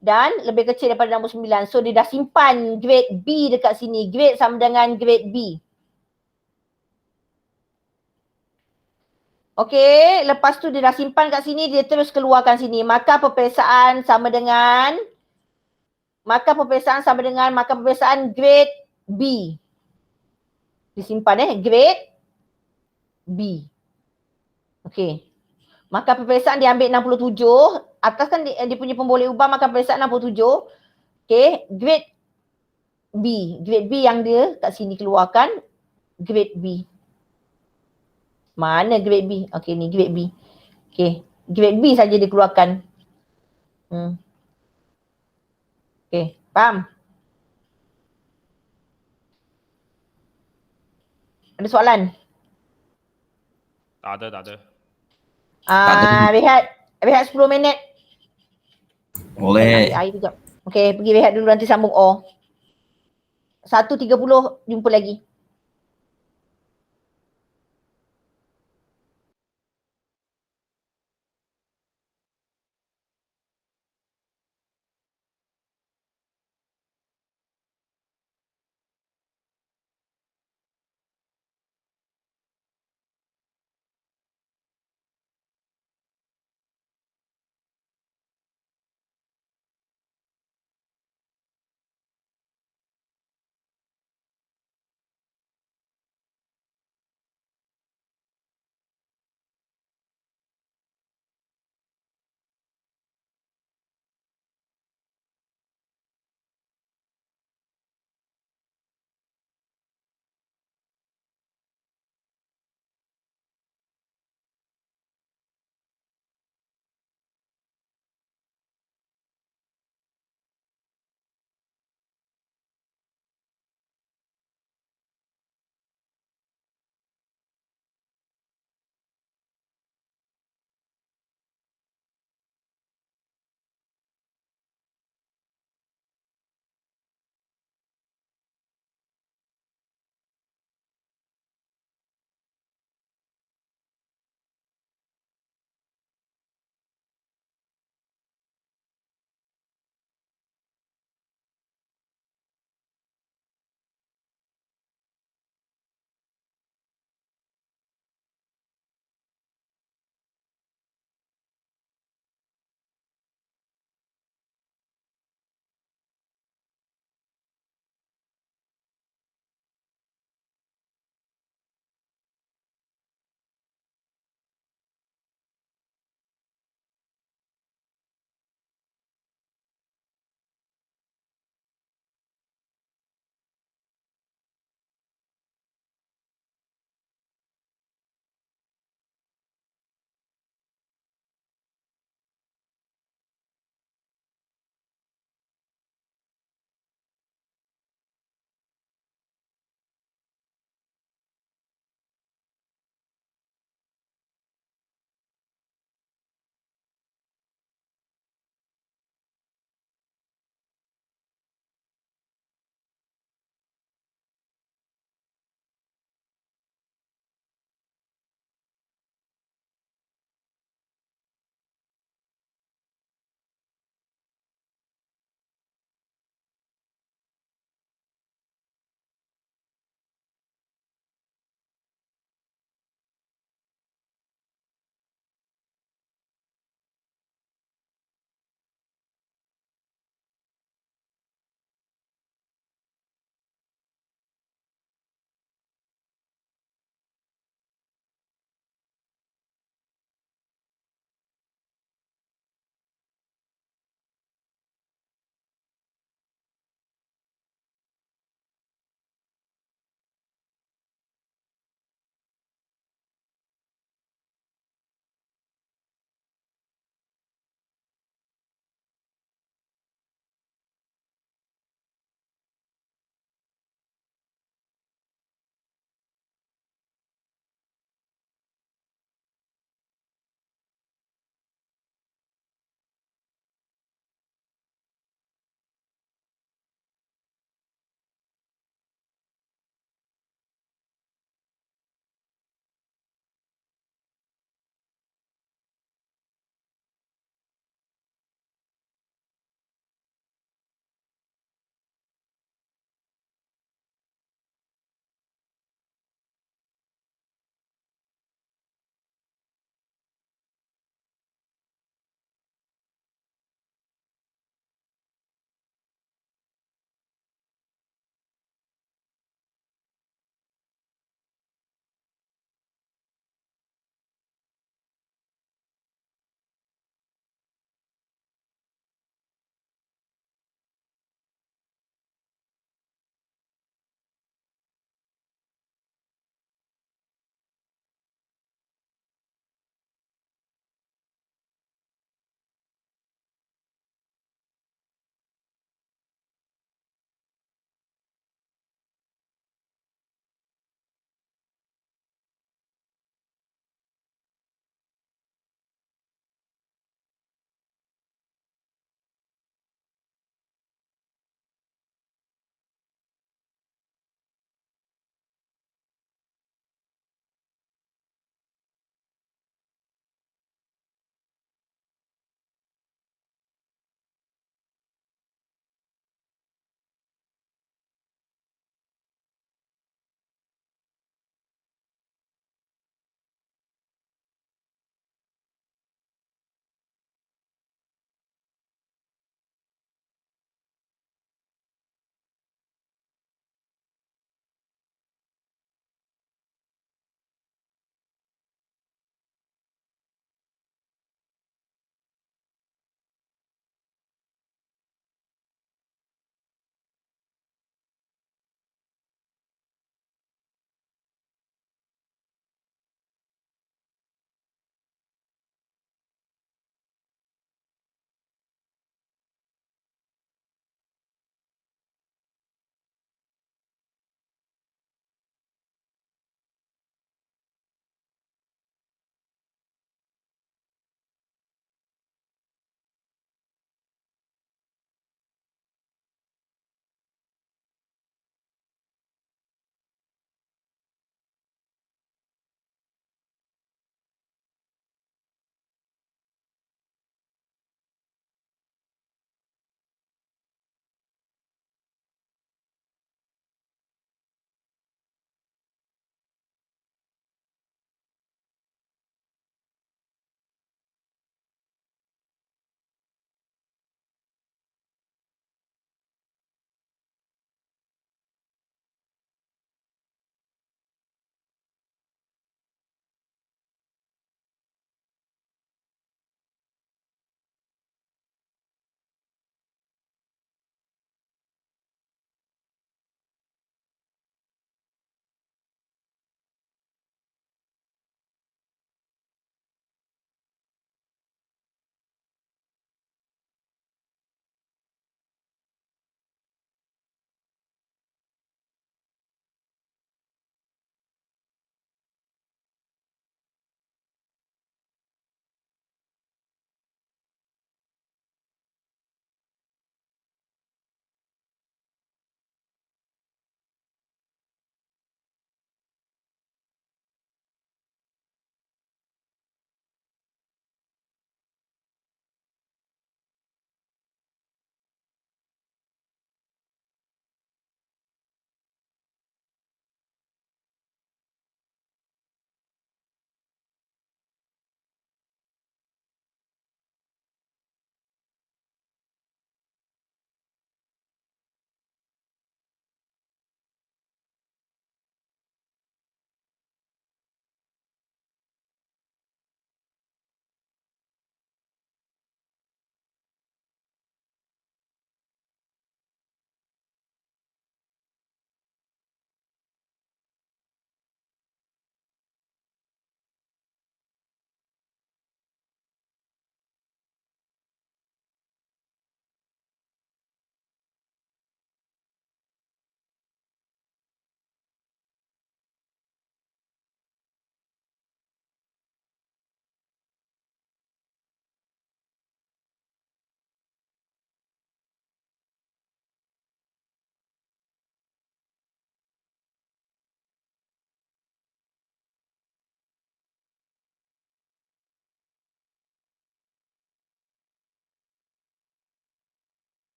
dan lebih kecil daripada 69. So dia dah simpan grade B dekat sini. Grade sama dengan grade B. Okey, lepas tu dia dah simpan kat sini, dia terus keluarkan sini. Markah peperiksaan sama dengan markah peperiksaan grade B. Disimpan grade B. Okey. Maka peperiksaan dia ambil 67. Atas kan dia punya pemboleh ubah, maka peperiksaan 67. Okay, grade B. Grade B yang dia kat sini keluarkan. Grade B. Mana grade B? Okay, ni grade B. Okay, grade B saja dikeluarkan. Okay, faham? Ada soalan? Tak ada, tak ada. Rehat 10 minit. Boleh. Ambil air sekejap. Okay, pergi rehat dulu, nanti sambung 1.30 jumpa lagi.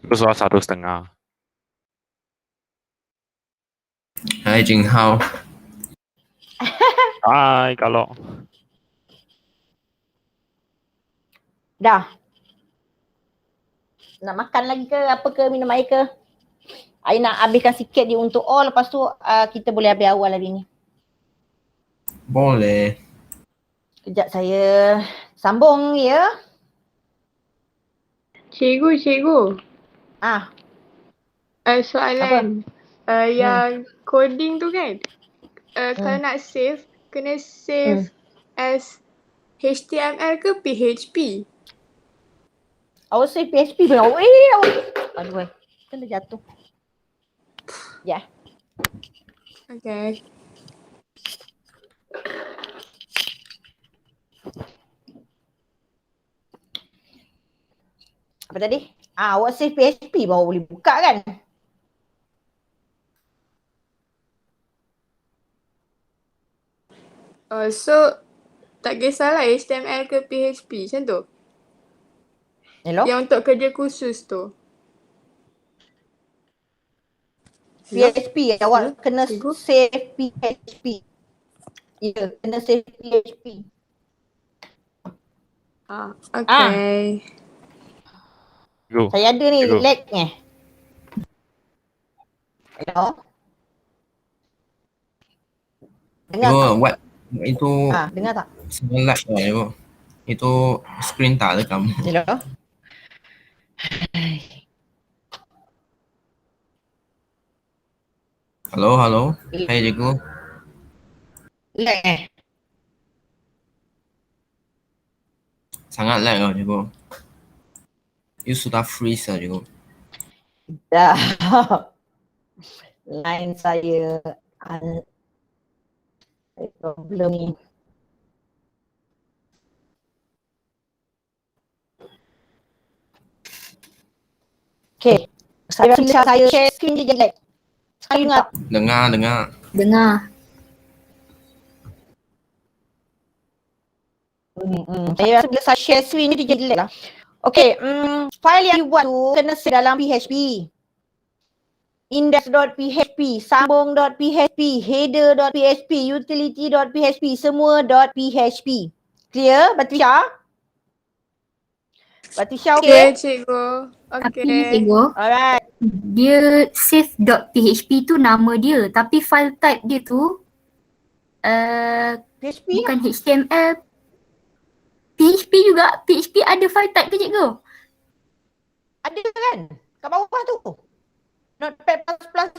不说 1,5. Hai Jing Hao. Hai, kalau Dah. Nak makan lagi ke apa ke, minum air ke? I nak habiskan sikit je untuk all, lepas tu kita boleh habis awal hari ni. Boleh. Kejap saya sambung ya. Cikgu. Ah, Soalan. Yang coding tu kan. Kalau nak save, kena save as HTML ke PHP? awak say PHP pun. Aduh, kena jatuh. Ya. Okay. Apa tadi? Awak say PHP baru boleh buka kan? So, tak kisahlah HTML ke PHP macam tu? Hello? Yang untuk kerja khusus tu. PHP, awak kena Cikgu? save PHP. Ya, kena save PHP. Okay. Cikgu. Saya ada ni Cikgu. lag ni. Hello? Dengar tak? Cikgu, what? Itu Dengar tak? semua lag lah cikgu. Itu screen tak rekam. Hello? Halo. Hai cikgu. Lag Sangat lag lah cikgu. You sudah freeze lah cikgu. Dah. Line saya problem ni. Okay. Saya share screen je lag. Saya dengar tak? Dengar. Saya rasa bila saya share screen ni dia jadi lag lah. Okay, file yang you buat tu kena save dalam PHP. Index.php, sambung.php, header.php, utility.php, semua .php. Clear, Batisha? Batisha Okay, okay? cikgu. Tapi Okay. cikgu, Alright. dia save.php tu nama dia, tapi file type dia tu PHP bukan HTML. PHP juga. PHP ada file type ke cikgu? ada kan? Kat bawah tu. Notepad++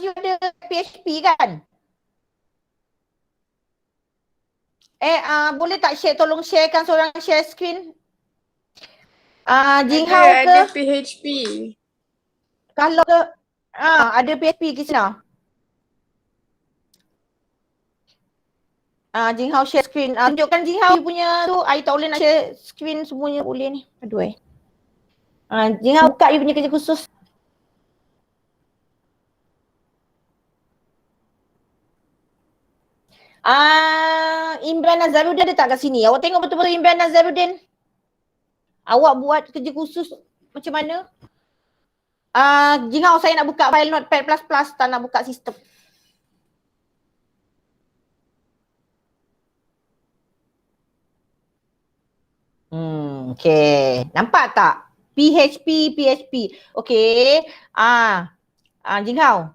you ada PHP kan? Boleh tak tolong sharekan seorang share screen? Jing Hao Ada ke? PHP. Kalau ke? Ada PHP ke sana? Jing Hao share screen. Tunjukkan Jing Hao punya tu. I tak boleh nak share screen semuanya boleh ni. Aduh Jing Hao buka you punya kerja khusus. Imran Nazarudin ada tak kat sini? Awak tengok betul-betul Imran Nazarudin. Awak buat kerja khusus macam mana? Jing Hao, saya nak buka file Notepad++, tak nak buka sistem. Okay. Nampak tak? PHP. Okay. Jing Hao,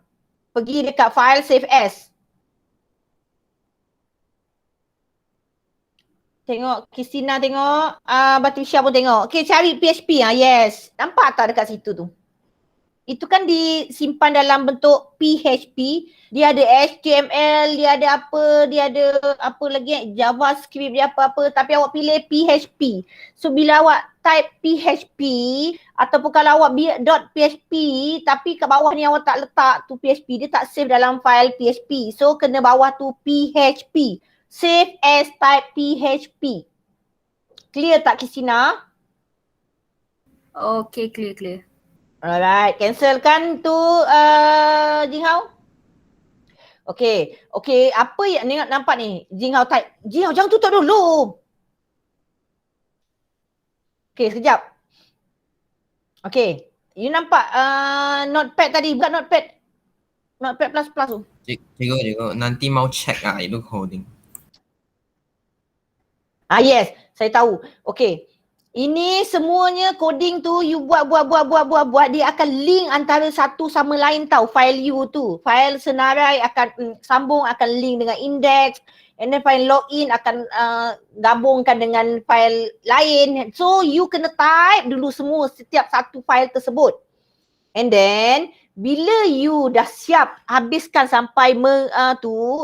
pergi dekat file save as. Tengok Christina tengok, Batusha pun tengok. Okay, cari PHP yes. Nampak tak dekat situ tu? Itu kan disimpan dalam bentuk PHP. Dia ada HTML, dia ada apa lagi, JavaScript, dia apa-apa. Tapi awak pilih PHP. So bila awak type PHP ataupun kalau awak .php tapi kat bawah ni awak tak letak tu PHP, dia tak save dalam file PHP. So kena bawah tu PHP. Save as type PHP. Clear tak Christina? Okay, clear. Alright, cancelkan tu Jing Hao. Okay, apa yang nampak ni? Jing Hao type. Jing Hao jangan tutup dulu. Okay, sekejap. Okay, You nampak notepad tadi, bukan notepad. Notepad plus tu. Cikgu, nanti mau check itu coding. Yes, saya tahu. Okay. Ini semuanya coding tu you buat, dia akan link antara satu sama lain tau, file you tu. File senarai akan sambung, akan link dengan index, and then file login akan gabungkan dengan file lain. So you kena type dulu semua setiap satu file tersebut. And then bila you dah siap habiskan sampai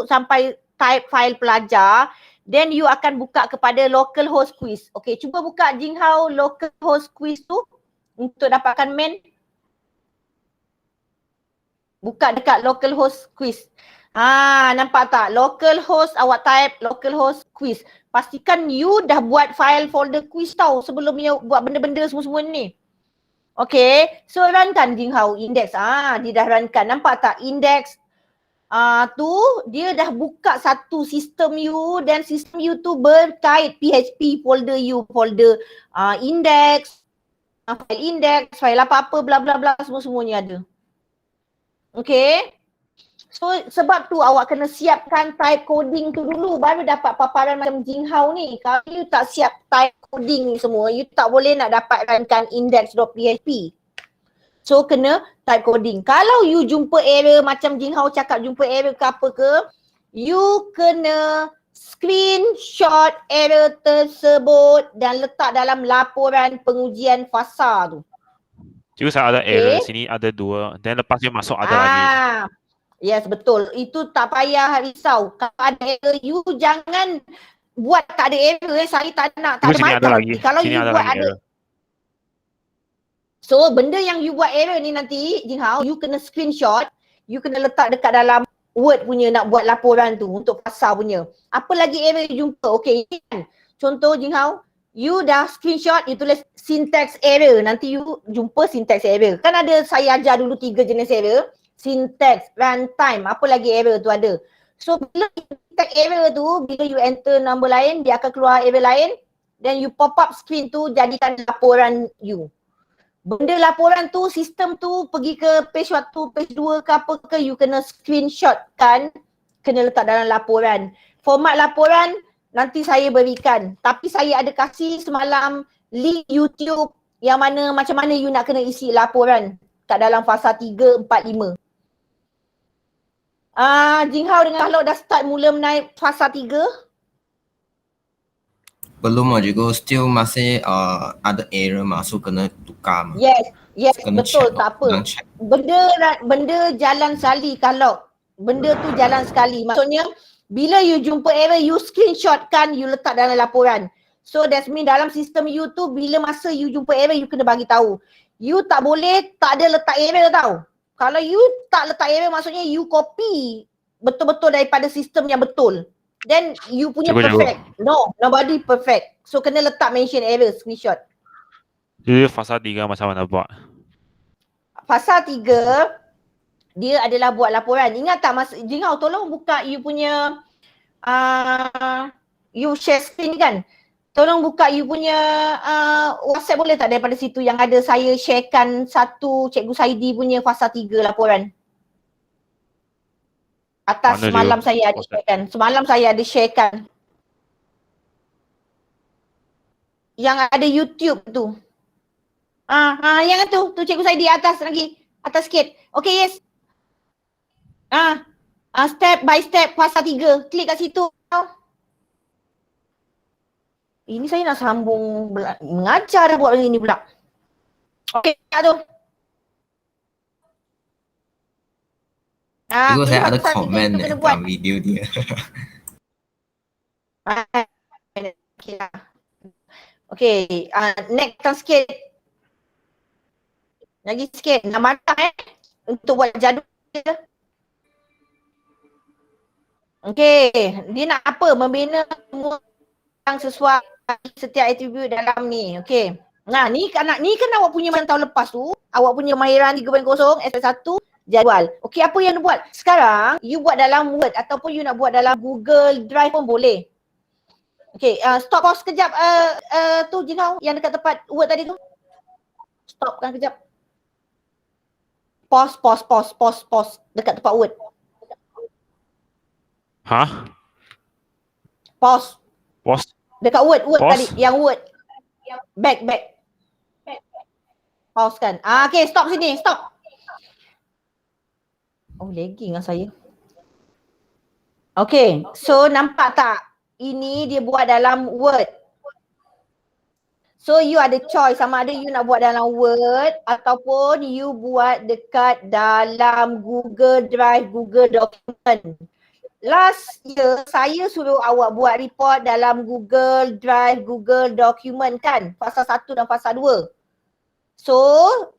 sampai type file pelajar, then you akan buka kepada localhost quiz. Okay, cuba buka Jinghao localhost quiz tu untuk dapatkan main. Buka dekat localhost quiz. Nampak tak? Localhost, awak type localhost quiz. Pastikan you dah buat file folder quiz tau sebelum you buat benda-benda semua-semua ni. Okay, so runkan Jinghao index. Dia dah runkan. Nampak tak? Index tu dia dah buka satu sistem you, dan sistem you tu berkait PHP folder you, folder index, file index, file apa-apa bla bla bla, semua-semuanya ada. Okay. So sebab tu awak kena siapkan type coding tu dulu baru dapat paparan macam Jinghao ni. Kalau you tak siap type coding ni semua, you tak boleh nak dapat rankan index.php. So kena type coding. Kalau you jumpa error macam Jinghao cakap jumpa error ke apa ke, you kena screenshot error tersebut dan letak dalam laporan pengujian fasa tu. Cikgu saya ada error sini, ada 2. Dan lepas dia masuk ada lagi. Yes, betul. Itu tak payah risau. Kalau ada error, you jangan buat tak ada error. Saya tak nak. Tak ada Sini macam. ada lagi. Kalau Sini you ada buat lagi ada error. So benda yang you buat error ni nanti, Jinghao, you kena screenshot, you kena letak dekat dalam Word punya nak buat laporan tu untuk fasa punya. Apa lagi error you jumpa? Okay, contoh Jinghao, you dah screenshot, you tulis syntax error, nanti you jumpa syntax error. Kan ada, saya ajar dulu 3 jenis error, syntax, runtime, apa lagi error tu ada. So bila syntax error tu, bila you enter nombor lain, dia akan keluar error lain, then you pop up screen tu jadikan laporan you. Benda laporan tu, sistem tu pergi ke page 1, page 2 ke apa ke, you kena screenshot kan, kena letak dalam laporan. Format laporan nanti saya berikan, tapi saya ada kasih semalam link YouTube yang mana macam mana you nak kena isi laporan kat dalam fasa 3, 4, 5. Jinghao dengan Halok dah start mula menaik fasa 3? Belum juga, still masih ada error masuk, kena tukar. Yes, kena betul, check, tak apa. Benda jalan sekali kalau benda tu jalan sekali. Maksudnya bila you jumpa error, you screenshot kan, you letak dalam laporan. So that's mean dalam sistem you tu bila masa you jumpa error, you kena bagi tahu. You tak boleh tak ada letak error tau. Kalau you tak letak error, maksudnya you copy betul-betul daripada sistem yang betul. Then you punya perfect. No, nobody perfect. So kena letak mention error, screenshot. Jadi fasa 3 macam mana buat? Fasa 3 dia adalah buat laporan. Ingat tak Jinghao, tolong buka you punya you share screen kan? Tolong buka you punya WhatsApp boleh tak daripada situ yang ada saya sharekan satu Cikgu Saidi punya fasa 3 laporan. Atas Mana semalam dia? saya ada sharekan. Semalam saya ada sharekan. Yang ada YouTube tu. Yang tu Cikgu Saidi atas lagi. Atas sikit. Okay, yes. Step by step fasa 3. Klik kat situ. Ini saya nak sambung mengajar dah buat begini pula. Okay, tak tu. Cikgu saya ada fasa 3 komen tu kena buat. dalam video dia. Okay, next sikit. Lagi sikit, nak markah untuk buat jadual dia. Okay, dia nak apa? Membina semua yang sesuai setiap atribut dalam ni. Okay. Nah, ni kan awak punya yang tahun lepas tu, awak punya kemahiran 3.0, S1, jadual. Okay, apa yang nak buat? Sekarang, you buat dalam Word ataupun you nak buat dalam Google Drive pun boleh. Okay, stop pause sekejap tu Jinghao yang dekat tempat Word tadi tu. Stopkan kejap. Pause dekat tempat word. Huh? Pause Pause. dekat word Pause? tadi, yang word. Back. Pause kan. Okay, stop sini, stop. Oh, lagging lah saya. Okay, so nampak tak? Ini dia buat dalam word. So you ada choice sama ada you nak buat dalam Word ataupun you buat dekat dalam Google Drive, Google Document. Last year saya suruh awak buat report dalam Google Drive, Google Document kan? Fasa 1 dan fasa 2. So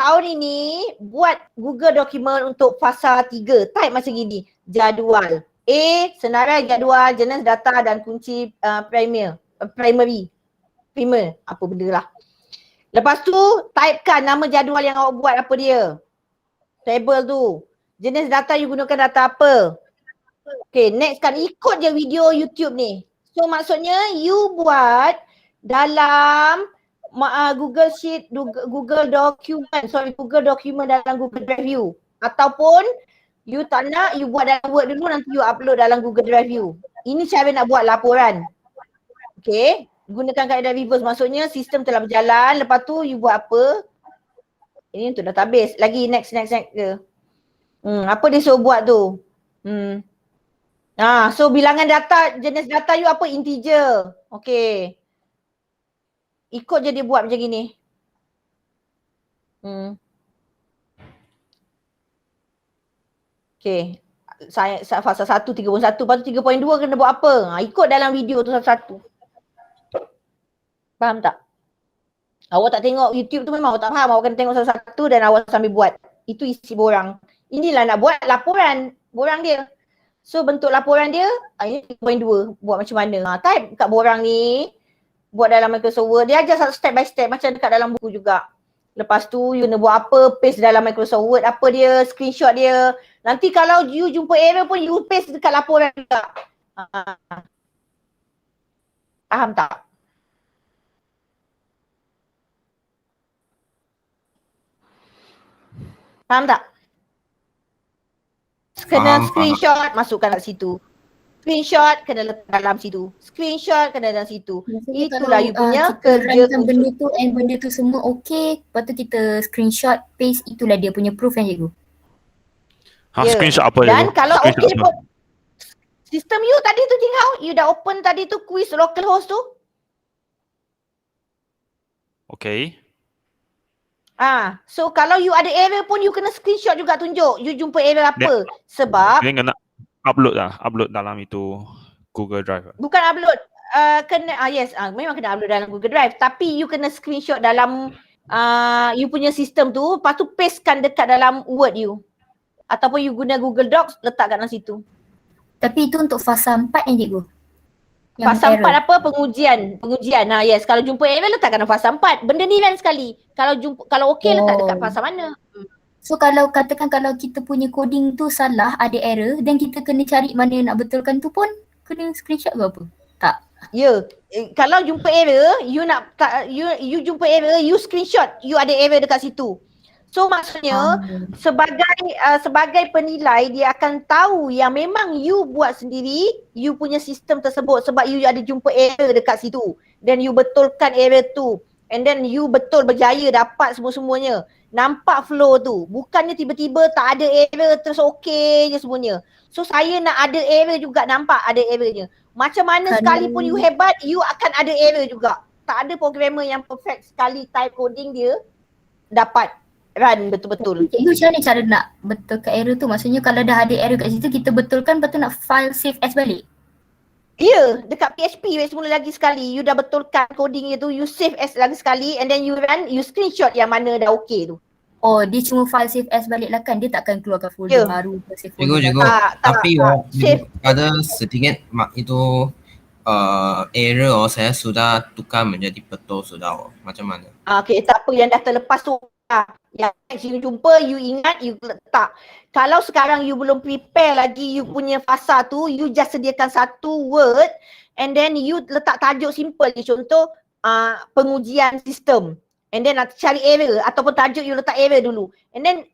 tahun ini buat Google Document untuk fasa 3. Type macam gini, jadual. A, senarai jadual, jenis data dan kunci primary, apa benda lah. Lepas tu typekan nama jadual yang awak buat apa dia. Table tu. Jenis data you gunakan data apa. Okay, next kan ikut je video YouTube ni. So maksudnya you buat dalam Google Sheet, Google Document dalam Google Drive you. Ataupun you tak nak, you buat dalam Word dulu, nanti you upload dalam Google Drive you. Ini cara nak buat laporan. Okay, gunakan kaedah reverse, maksudnya sistem telah berjalan, lepas tu you buat apa? Ini untuk database. Lagi next ke. Apa dia suruh buat tu? So bilangan data, jenis data you apa? Integer. Okay. Ikut je dia buat macam gini. Okay. Saya fasa 1, 3.1, lepas tu 3.2 kena buat apa? Ikut dalam video tu satu-satu. Faham tak? Awak tak tengok YouTube tu memang awak tak faham. Awak kena tengok satu-satu dan awak sambil buat. Itu isi borang. Inilah nak buat laporan borang dia. So bentuk laporan dia, ini 3.2. Buat macam mana? Type kat borang ni. Buat dalam Microsoft Word. Dia ajar step by step macam dekat dalam buku juga. Lepas tu you kena buat apa, paste dalam Microsoft Word. Apa dia, screenshot dia. Nanti kalau you jumpa error pun you paste dekat laporan juga. Faham tak? Faham tak? Kena screenshot, masukkan kat situ. Screenshot kena letak dalam situ. Screenshot kena dalam situ. Maksudnya Itulah you punya kita kerja runkan benda tu and benda tu semua okey, lepas tu kita screenshot, paste, itulah dia punya proof kan cikgu? Ha, screenshot apa je? Dan kalau Screenshot okey apa? pun, sistem you tadi tu tinggal, you dah open tadi tu quiz localhost tu. Okay. So kalau you ada error pun you kena screenshot juga tunjuk. You jumpa error apa. Sebab Dia kena upload dalam itu Google Drive. bukan upload, memang kena upload dalam Google Drive. Tapi you kena screenshot dalam you punya sistem tu, lepas tu pastekan dekat dalam Word you. Ataupun you guna Google Docs, letak kat dalam situ. Tapi itu untuk fasa 4 kan cikgu? Yang Fasa error. 4 apa? Pengujian. Yes. Kalau jumpa error, letakkan dalam fasa 4. Benda ni lain sekali. Kalau okey, letak dekat fasa mana. So kalau katakan kalau kita punya coding tu salah, ada error, dan kita kena cari mana nak betulkan tu pun kena screenshot ke apa? Tak. Ya. Kalau jumpa error, you jumpa error, you screenshot. You ada error dekat situ. So maksudnya sebagai penilai, dia akan tahu yang memang you buat sendiri, you punya sistem tersebut sebab you ada jumpa error dekat situ. Then you betulkan error tu. And then you betul berjaya dapat semua-semuanya. Nampak flow tu. Bukannya tiba-tiba tak ada error terus okey je semuanya. So saya nak ada error juga, nampak ada errornya. Macam mana sekalipun you hebat, you akan ada error juga. Tak ada programmer yang perfect sekali type coding dia dapat run betul-betul. Cikgu macam mana cara nak betulkan error tu? Maksudnya kalau dah ada error kat situ, kita betulkan, lepas tu nak file save as balik? Ya, dekat PHP semula lagi sekali, you dah betulkan coding tu, you save as lagi sekali and then you run, you screenshot yang mana dah okey tu. Oh, dia cuma file save as balik lah kan? Dia takkan keluarkan folder baru ke save folder? Cikgu, tapi ada sedikit itu error saya sudah tukar menjadi betul sudah. Macam mana? Okay, tak apa, yang dah terlepas tu yang next you jumpa, you ingat, you letak. Kalau sekarang you belum prepare lagi you punya fasa tu, you just sediakan satu word and then you letak tajuk simple je, contoh pengujian sistem. And then nak cari error ataupun tajuk you letak error dulu. And then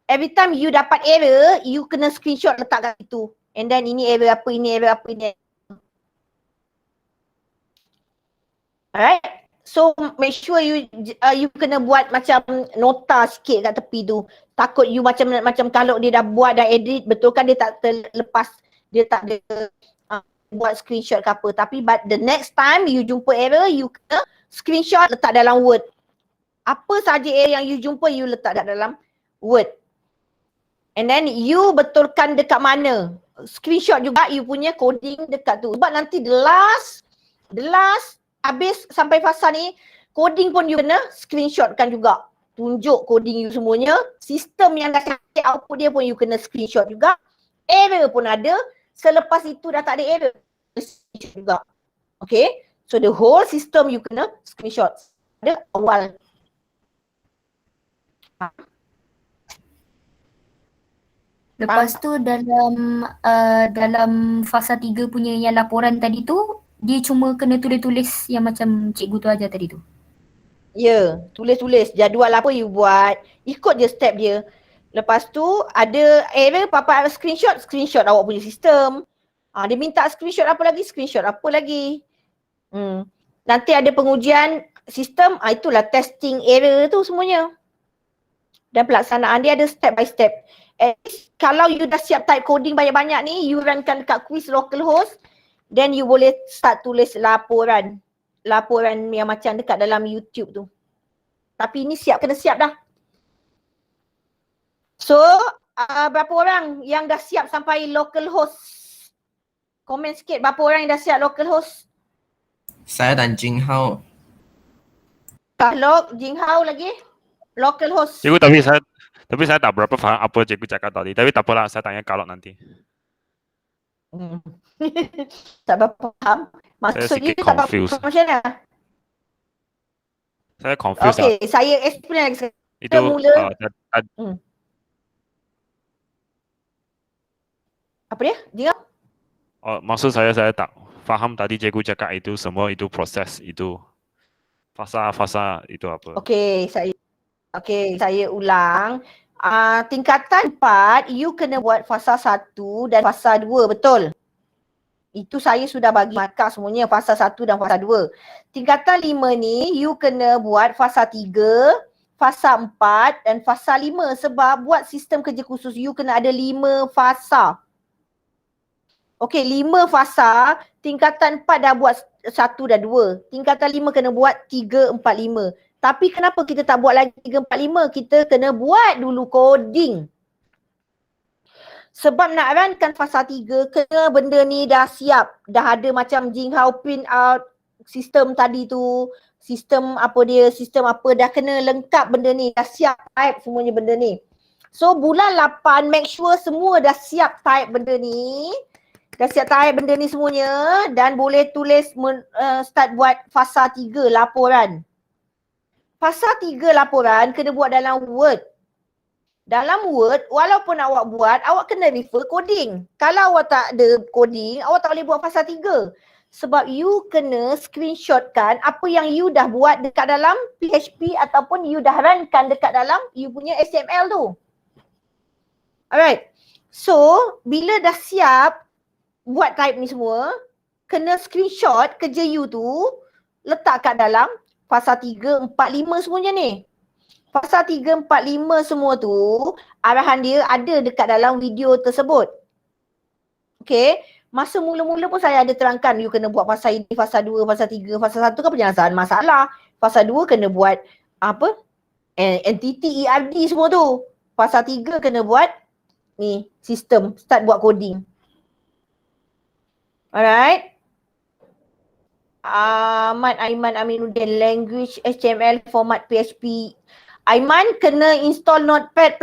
every time you dapat error, you kena screenshot letak kat situ. And then ini error apa, ini error apa, ini. Alright. So make sure you kena buat macam nota sikit kat tepi tu. Takut you macam kalau dia dah buat dah edit, betul kan dia tak terlepas, dia tak ada buat screenshot ke apa. Tapi but the next time you jumpa error, you kena screenshot letak dalam Word. Apa saja error yang you jumpa, you letak kat dalam Word. And then you betulkan dekat mana. Screenshot juga you punya coding dekat tu. Sebab nanti the last habis sampai fasa ni, coding pun you kena screenshotkan juga. Tunjuk coding you semuanya. Sistem yang dah cari output dia pun you kena screenshot juga. Error pun ada. Selepas itu dah tak ada error, screenshot juga. Okay. So the whole system you kena screenshot. Ada awal. Lepas tu dalam fasa 3 punya yang laporan tadi tu, dia cuma kena tulis-tulis yang macam cikgu tu ajar tadi tu. Ya, tulis-tulis jadual apa you buat, ikut je step dia. Lepas tu ada error, papa screenshot awak punya sistem. Dia minta screenshot apa lagi, screenshot apa lagi. Nanti ada pengujian sistem, itulah testing error tu semuanya. Dan pelaksanaan dia ada step by step. Kalau you dah siap type coding banyak-banyak ni, you runkan dekat quiz localhost, then you boleh start tulis laporan yang macam dekat dalam YouTube tu. Tapi ni kena siap dah. So, berapa orang yang dah siap sampai localhost? Komen sikit berapa orang yang dah siap localhost? Saya dan Jing Hao. Kalau Jing Hao lagi? Localhost. Cikgu, tapi saya tak berapa faham apa cikgu cakap tadi. Tapi tak apalah, saya tanya kalau nanti. Tak berapa faham. Saya Maksud you sikit tak berapa confused. faham macam mana? Saya confused lah. Okay, saya explain lagi sekali. Itu Apa dia? Jing Hao? maksud saya tak faham tadi cikgu cakap itu semua itu proses itu. Fasa itu apa? Okay, saya ulang. Tingkatan 4, you kena buat fasa 1 dan fasa 2, betul? Itu saya sudah bagi markah semuanya, fasa 1 dan fasa 2. Tingkatan 5 ni, you kena buat fasa 3, fasa 4 dan fasa 5. Sebab buat sistem kerja khusus, you kena ada 5 fasa. Okay, 5 fasa, tingkatan 4 dah buat 1 dan 2. Tingkatan 5 kena buat 3, 4, 5. Tapi kenapa kita tak buat lagi 3, 4, 5? Kita kena buat dulu coding. Sebab nak runkan fasa 3, kena benda ni dah siap. Dah ada macam Jing Hao print out sistem tadi tu. Sistem apa, dah kena lengkap benda ni. Dah siap type semuanya benda ni. So bulan 8, make sure semua dah siap type benda ni. Dah siap type benda ni semuanya. Dan boleh tulis start buat fasa 3 laporan. Fasa 3 laporan kena buat dalam Word. Dalam Word, walaupun awak buat, awak kena refer coding. Kalau awak tak ada coding, awak tak boleh buat fasa 3. Sebab you kena screenshotkan apa yang you dah buat dekat dalam PHP ataupun you dah runkan dekat dalam you punya HTML tu. Alright. So, bila dah siap buat type ni semua, kena screenshot kerja you tu, letak kat dalam fasa 3, 4, 5 semuanya ni. Fasa 3, 4, 5 semua tu, arahan dia ada dekat dalam video tersebut. Okay. Masa mula-mula pun saya ada terangkan, you kena buat fasa ini, fasa 2, fasa 3, fasa 1 kan penyelesaian masalah. Fasa 2 kena buat apa? Entity ERD semua tu. Fasa 3 kena buat ni, sistem, start buat coding. Alright. Ahmad Aiman Aminuddin, language HTML format PHP. Aiman kena install Notepad++,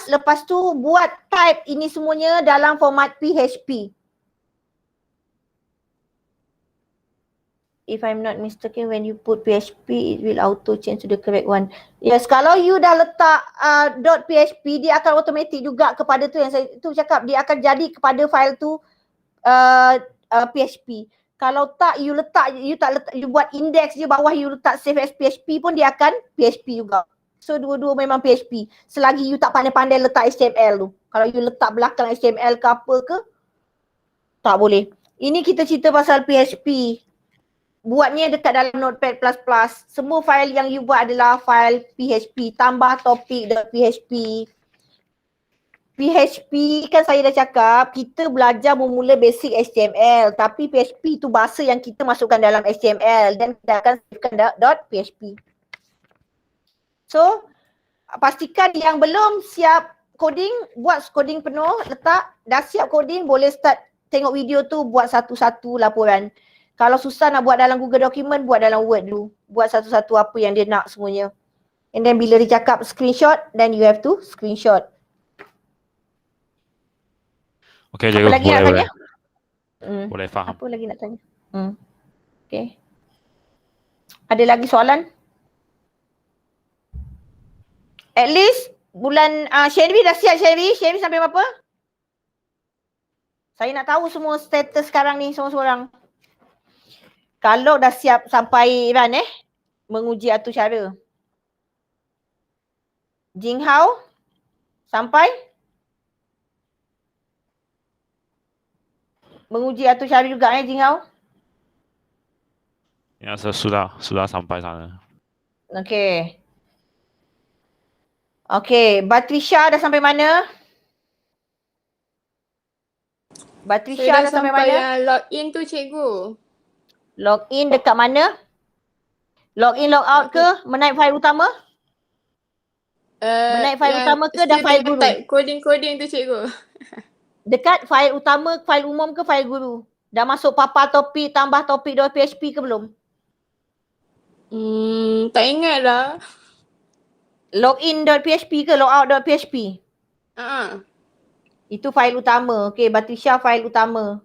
lepas tu buat type ini semuanya dalam format PHP. If I'm not mistaken, when you put PHP, it will auto change to the correct one. Yes, kalau you dah letak .php, dia akan automatic juga kepada tu yang saya tu cakap, dia akan jadi kepada file tu PHP. Kalau tak you letak, you buat index je bawah, you letak save as PHP pun dia akan PHP juga. So dua-dua memang PHP. Selagi you tak pandai-pandai letak HTML tu. Kalau you letak belakang HTML ke apa ke, tak boleh. Ini kita cerita pasal PHP. Buatnya dekat dalam Notepad++. Semua fail yang you buat adalah fail PHP. Tambah topik.php. PHP kan saya dah cakap, kita belajar bermula basic HTML. Tapi PHP tu bahasa yang kita masukkan dalam HTML dan kita akan savekan .php. So, pastikan yang belum siap coding, buat coding penuh, letak. Dah siap coding, boleh start tengok video tu, buat satu-satu laporan. Kalau susah nak buat dalam Google Document, buat dalam Word dulu. Buat satu-satu apa yang dia nak semuanya. And then bila dia cakap screenshot, then you have to screenshot. Okay, Apa cikgu. lagi nak Boleh, tanya? boleh. Boleh faham. Apa lagi nak tanya? Okay. Ada lagi soalan? At least bulan Sherry dah siap Sherry? Sherry sampai berapa? Saya nak tahu semua status sekarang ni semua-seorang. Kalau dah siap sampai Iran menguji atur cara. Jinghao sampai menguji atur cara juga Jinghao? Ya, sudah sampai sana. Okay. Okay, Batrisha dah sampai mana? Batrisha Saya dah sampai mana? yang login tu cikgu. Login dekat mana? Login log out ke? Menaik fail utama? Menaik fail utama ke dah fail guru? Type coding-coding tu cikgu. Dekat fail utama, fail umum ke fail guru? Dah masuk papa topik, tambah topik.php ke belum? Tak ingat dah. Login.php ke logout.php? Itu fail utama. Okay, Batrisha fail utama.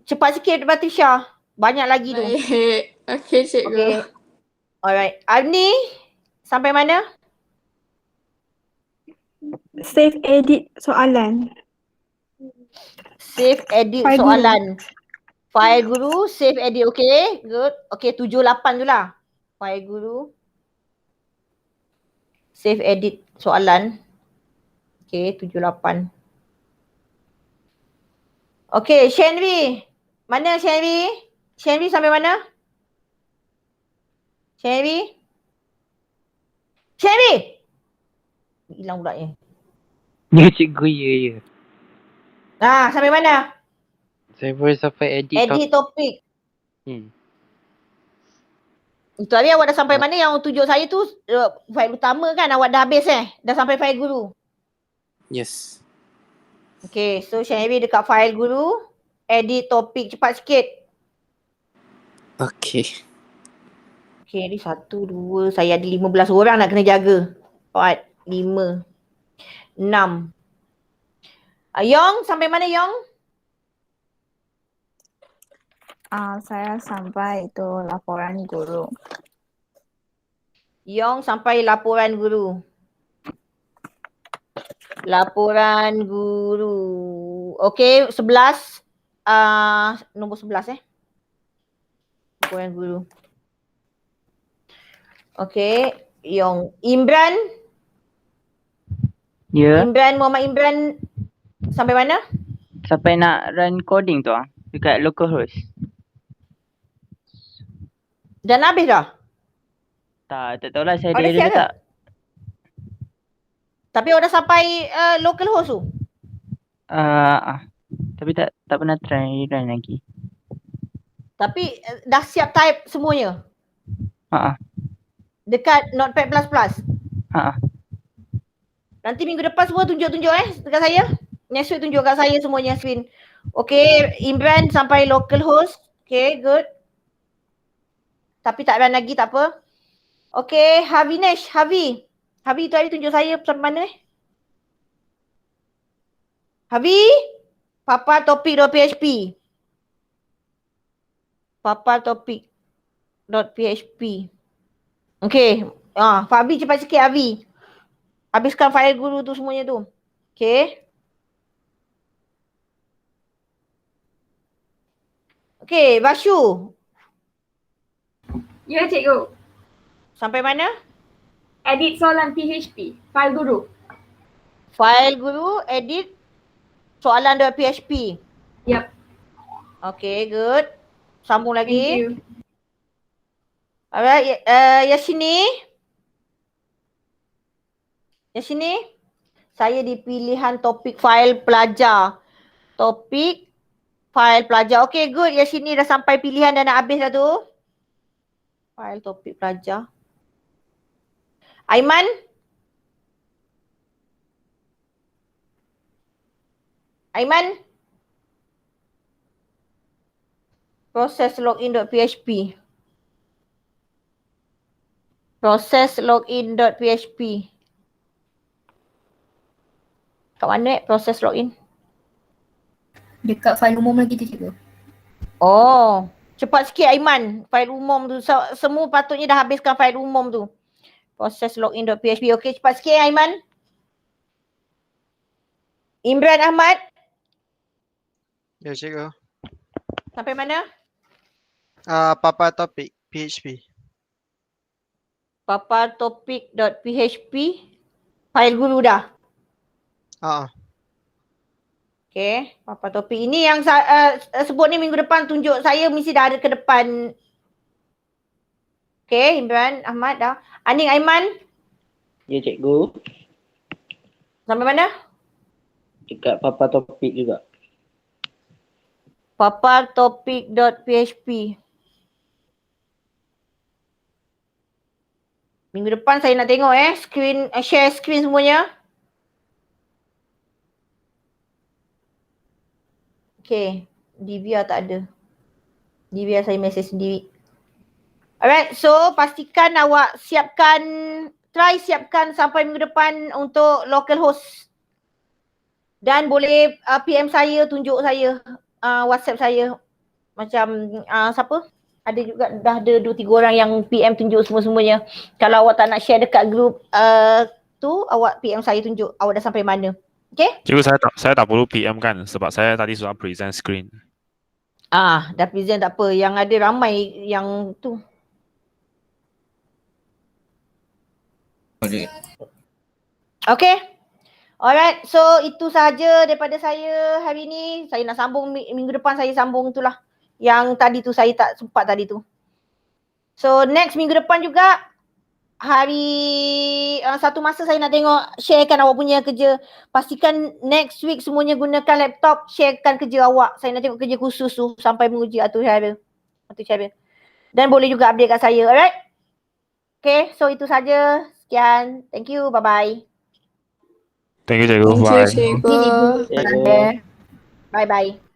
Cepat sikit Batrisha. Banyak lagi tu. Baik. Okay cikgu. Okay. Alright. Avni, sampai mana? Save edit soalan. Save edit File soalan. File guru, save edit. Okay, good. Okay, 7-8 tu lah. File guru. Save edit soalan. Okay, 7-8. Okay, Shenry. Mana Shenry? Shenry sampai mana? Shenry? Shenry! Hilang budak Ya cikgu, ya. Sampai mana? Saya boleh sampai Edit topik. Hmm. Itu hari awak dah sampai mana yang tunjuk saya tu file utama kan awak dah habis Dah sampai file guru. Yes. Okay, so Syairi dekat file guru. Edit topik cepat sikit. Okay. Okay, ni 1, 2, saya ada 15 orang nak kena jaga. 4, 5, 6. Yong, sampai mana Yong? Saya sampai itu laporan guru. Yong sampai laporan guru. Laporan guru. Okay, 11. Nombor 11 Laporan guru. Okay, Yong. Imran. Ya. Imran, Muhammad Imran sampai mana? Sampai nak run coding tu dekat localhost. Dah nak habis dah? Tak tahulah saya Dah ada siap error ke? tak. Tapi awak dah sampai localhost tu? Tapi tak pernah try run lagi. Tapi dah siap type semuanya? Dekat Notepad++? Nanti minggu depan semua tunjuk-tunjuk dekat saya. Next week tunjuk kat saya semuanya screen. Okay, Imran sampai localhost. Okay, good. Tapi tak run lagi, tak apa. Okay, Havinesh, Havi tu hari tunjuk saya sampai mana Havi? Papa topik.php. Papa topik.php. Okay. Fabi cepat sikit Havi. Habiskan file guru tu semuanya tu. Okay. Okay, Bashu. Ya cikgu. Sampai mana? edit soalan PHP, file guru. File guru edit soalan.php. Yep. Okay, good. Sambung Thank lagi. you. Alright, Yashini. Yashini. Saya di pilihan topik fail pelajar. Topik fail pelajar. Okay, good. Yashini dah sampai pilihan dah nak habis dah tu. Fail topik pelajar. Aiman. Aiman. Proses login.php. Proses login.php. Kat mana proses login? Dekat file umum lagi tu cikgu. Oh, cepat sikit Aiman. Fail umum tu. Semua patutnya dah habiskan fail umum tu. Proses login.php. Okey, cepat sikit Aiman. Imran Ahmad. Ya, cikgu. Sampai mana? Papa topik PHP. Papar topik.php. Fail guru dah. Okay, papar topik. Ini yang sebut ni minggu depan tunjuk saya mesti dah ada ke depan. Okay, Imran Ahmad dah. Aning Aiman. Ya cikgu. Sampai mana? Dekat papa topik juga. Papar topik.php. Minggu depan saya nak tengok screen, share screen semuanya. Okay, Divya tak ada. Divya saya mesej sendiri. Alright, so pastikan awak siapkan sampai minggu depan untuk local host. Dan boleh PM saya, tunjuk saya, WhatsApp saya. Macam siapa? Ada juga dah ada 2-3 orang yang PM tunjuk semua-semuanya. Kalau awak tak nak share dekat group tu, awak PM saya tunjuk awak dah sampai mana. Okay? Cikgu saya tak perlu PM kan sebab saya tadi sudah present screen. Dah present tak apa. Yang ada ramai yang tu. Okay. Alright, so itu sahaja daripada saya hari ni. Saya nak sambung minggu depan, saya sambung itulah. Yang tadi tu saya tak sempat tadi tu. So next minggu depan juga hari satu masa saya nak tengok sharekan awak punya kerja. Pastikan next week semuanya gunakan laptop, sharekan kerja awak. Saya nak tengok kerja khusus tu sampai menguji atur cara. Dan boleh juga update kat saya, alright? Okay, so itu saja. Sekian. Thank you. Bye-bye. Thank you cikgu. Thank you, Bye. cikgu. Cikgu. Bye-bye.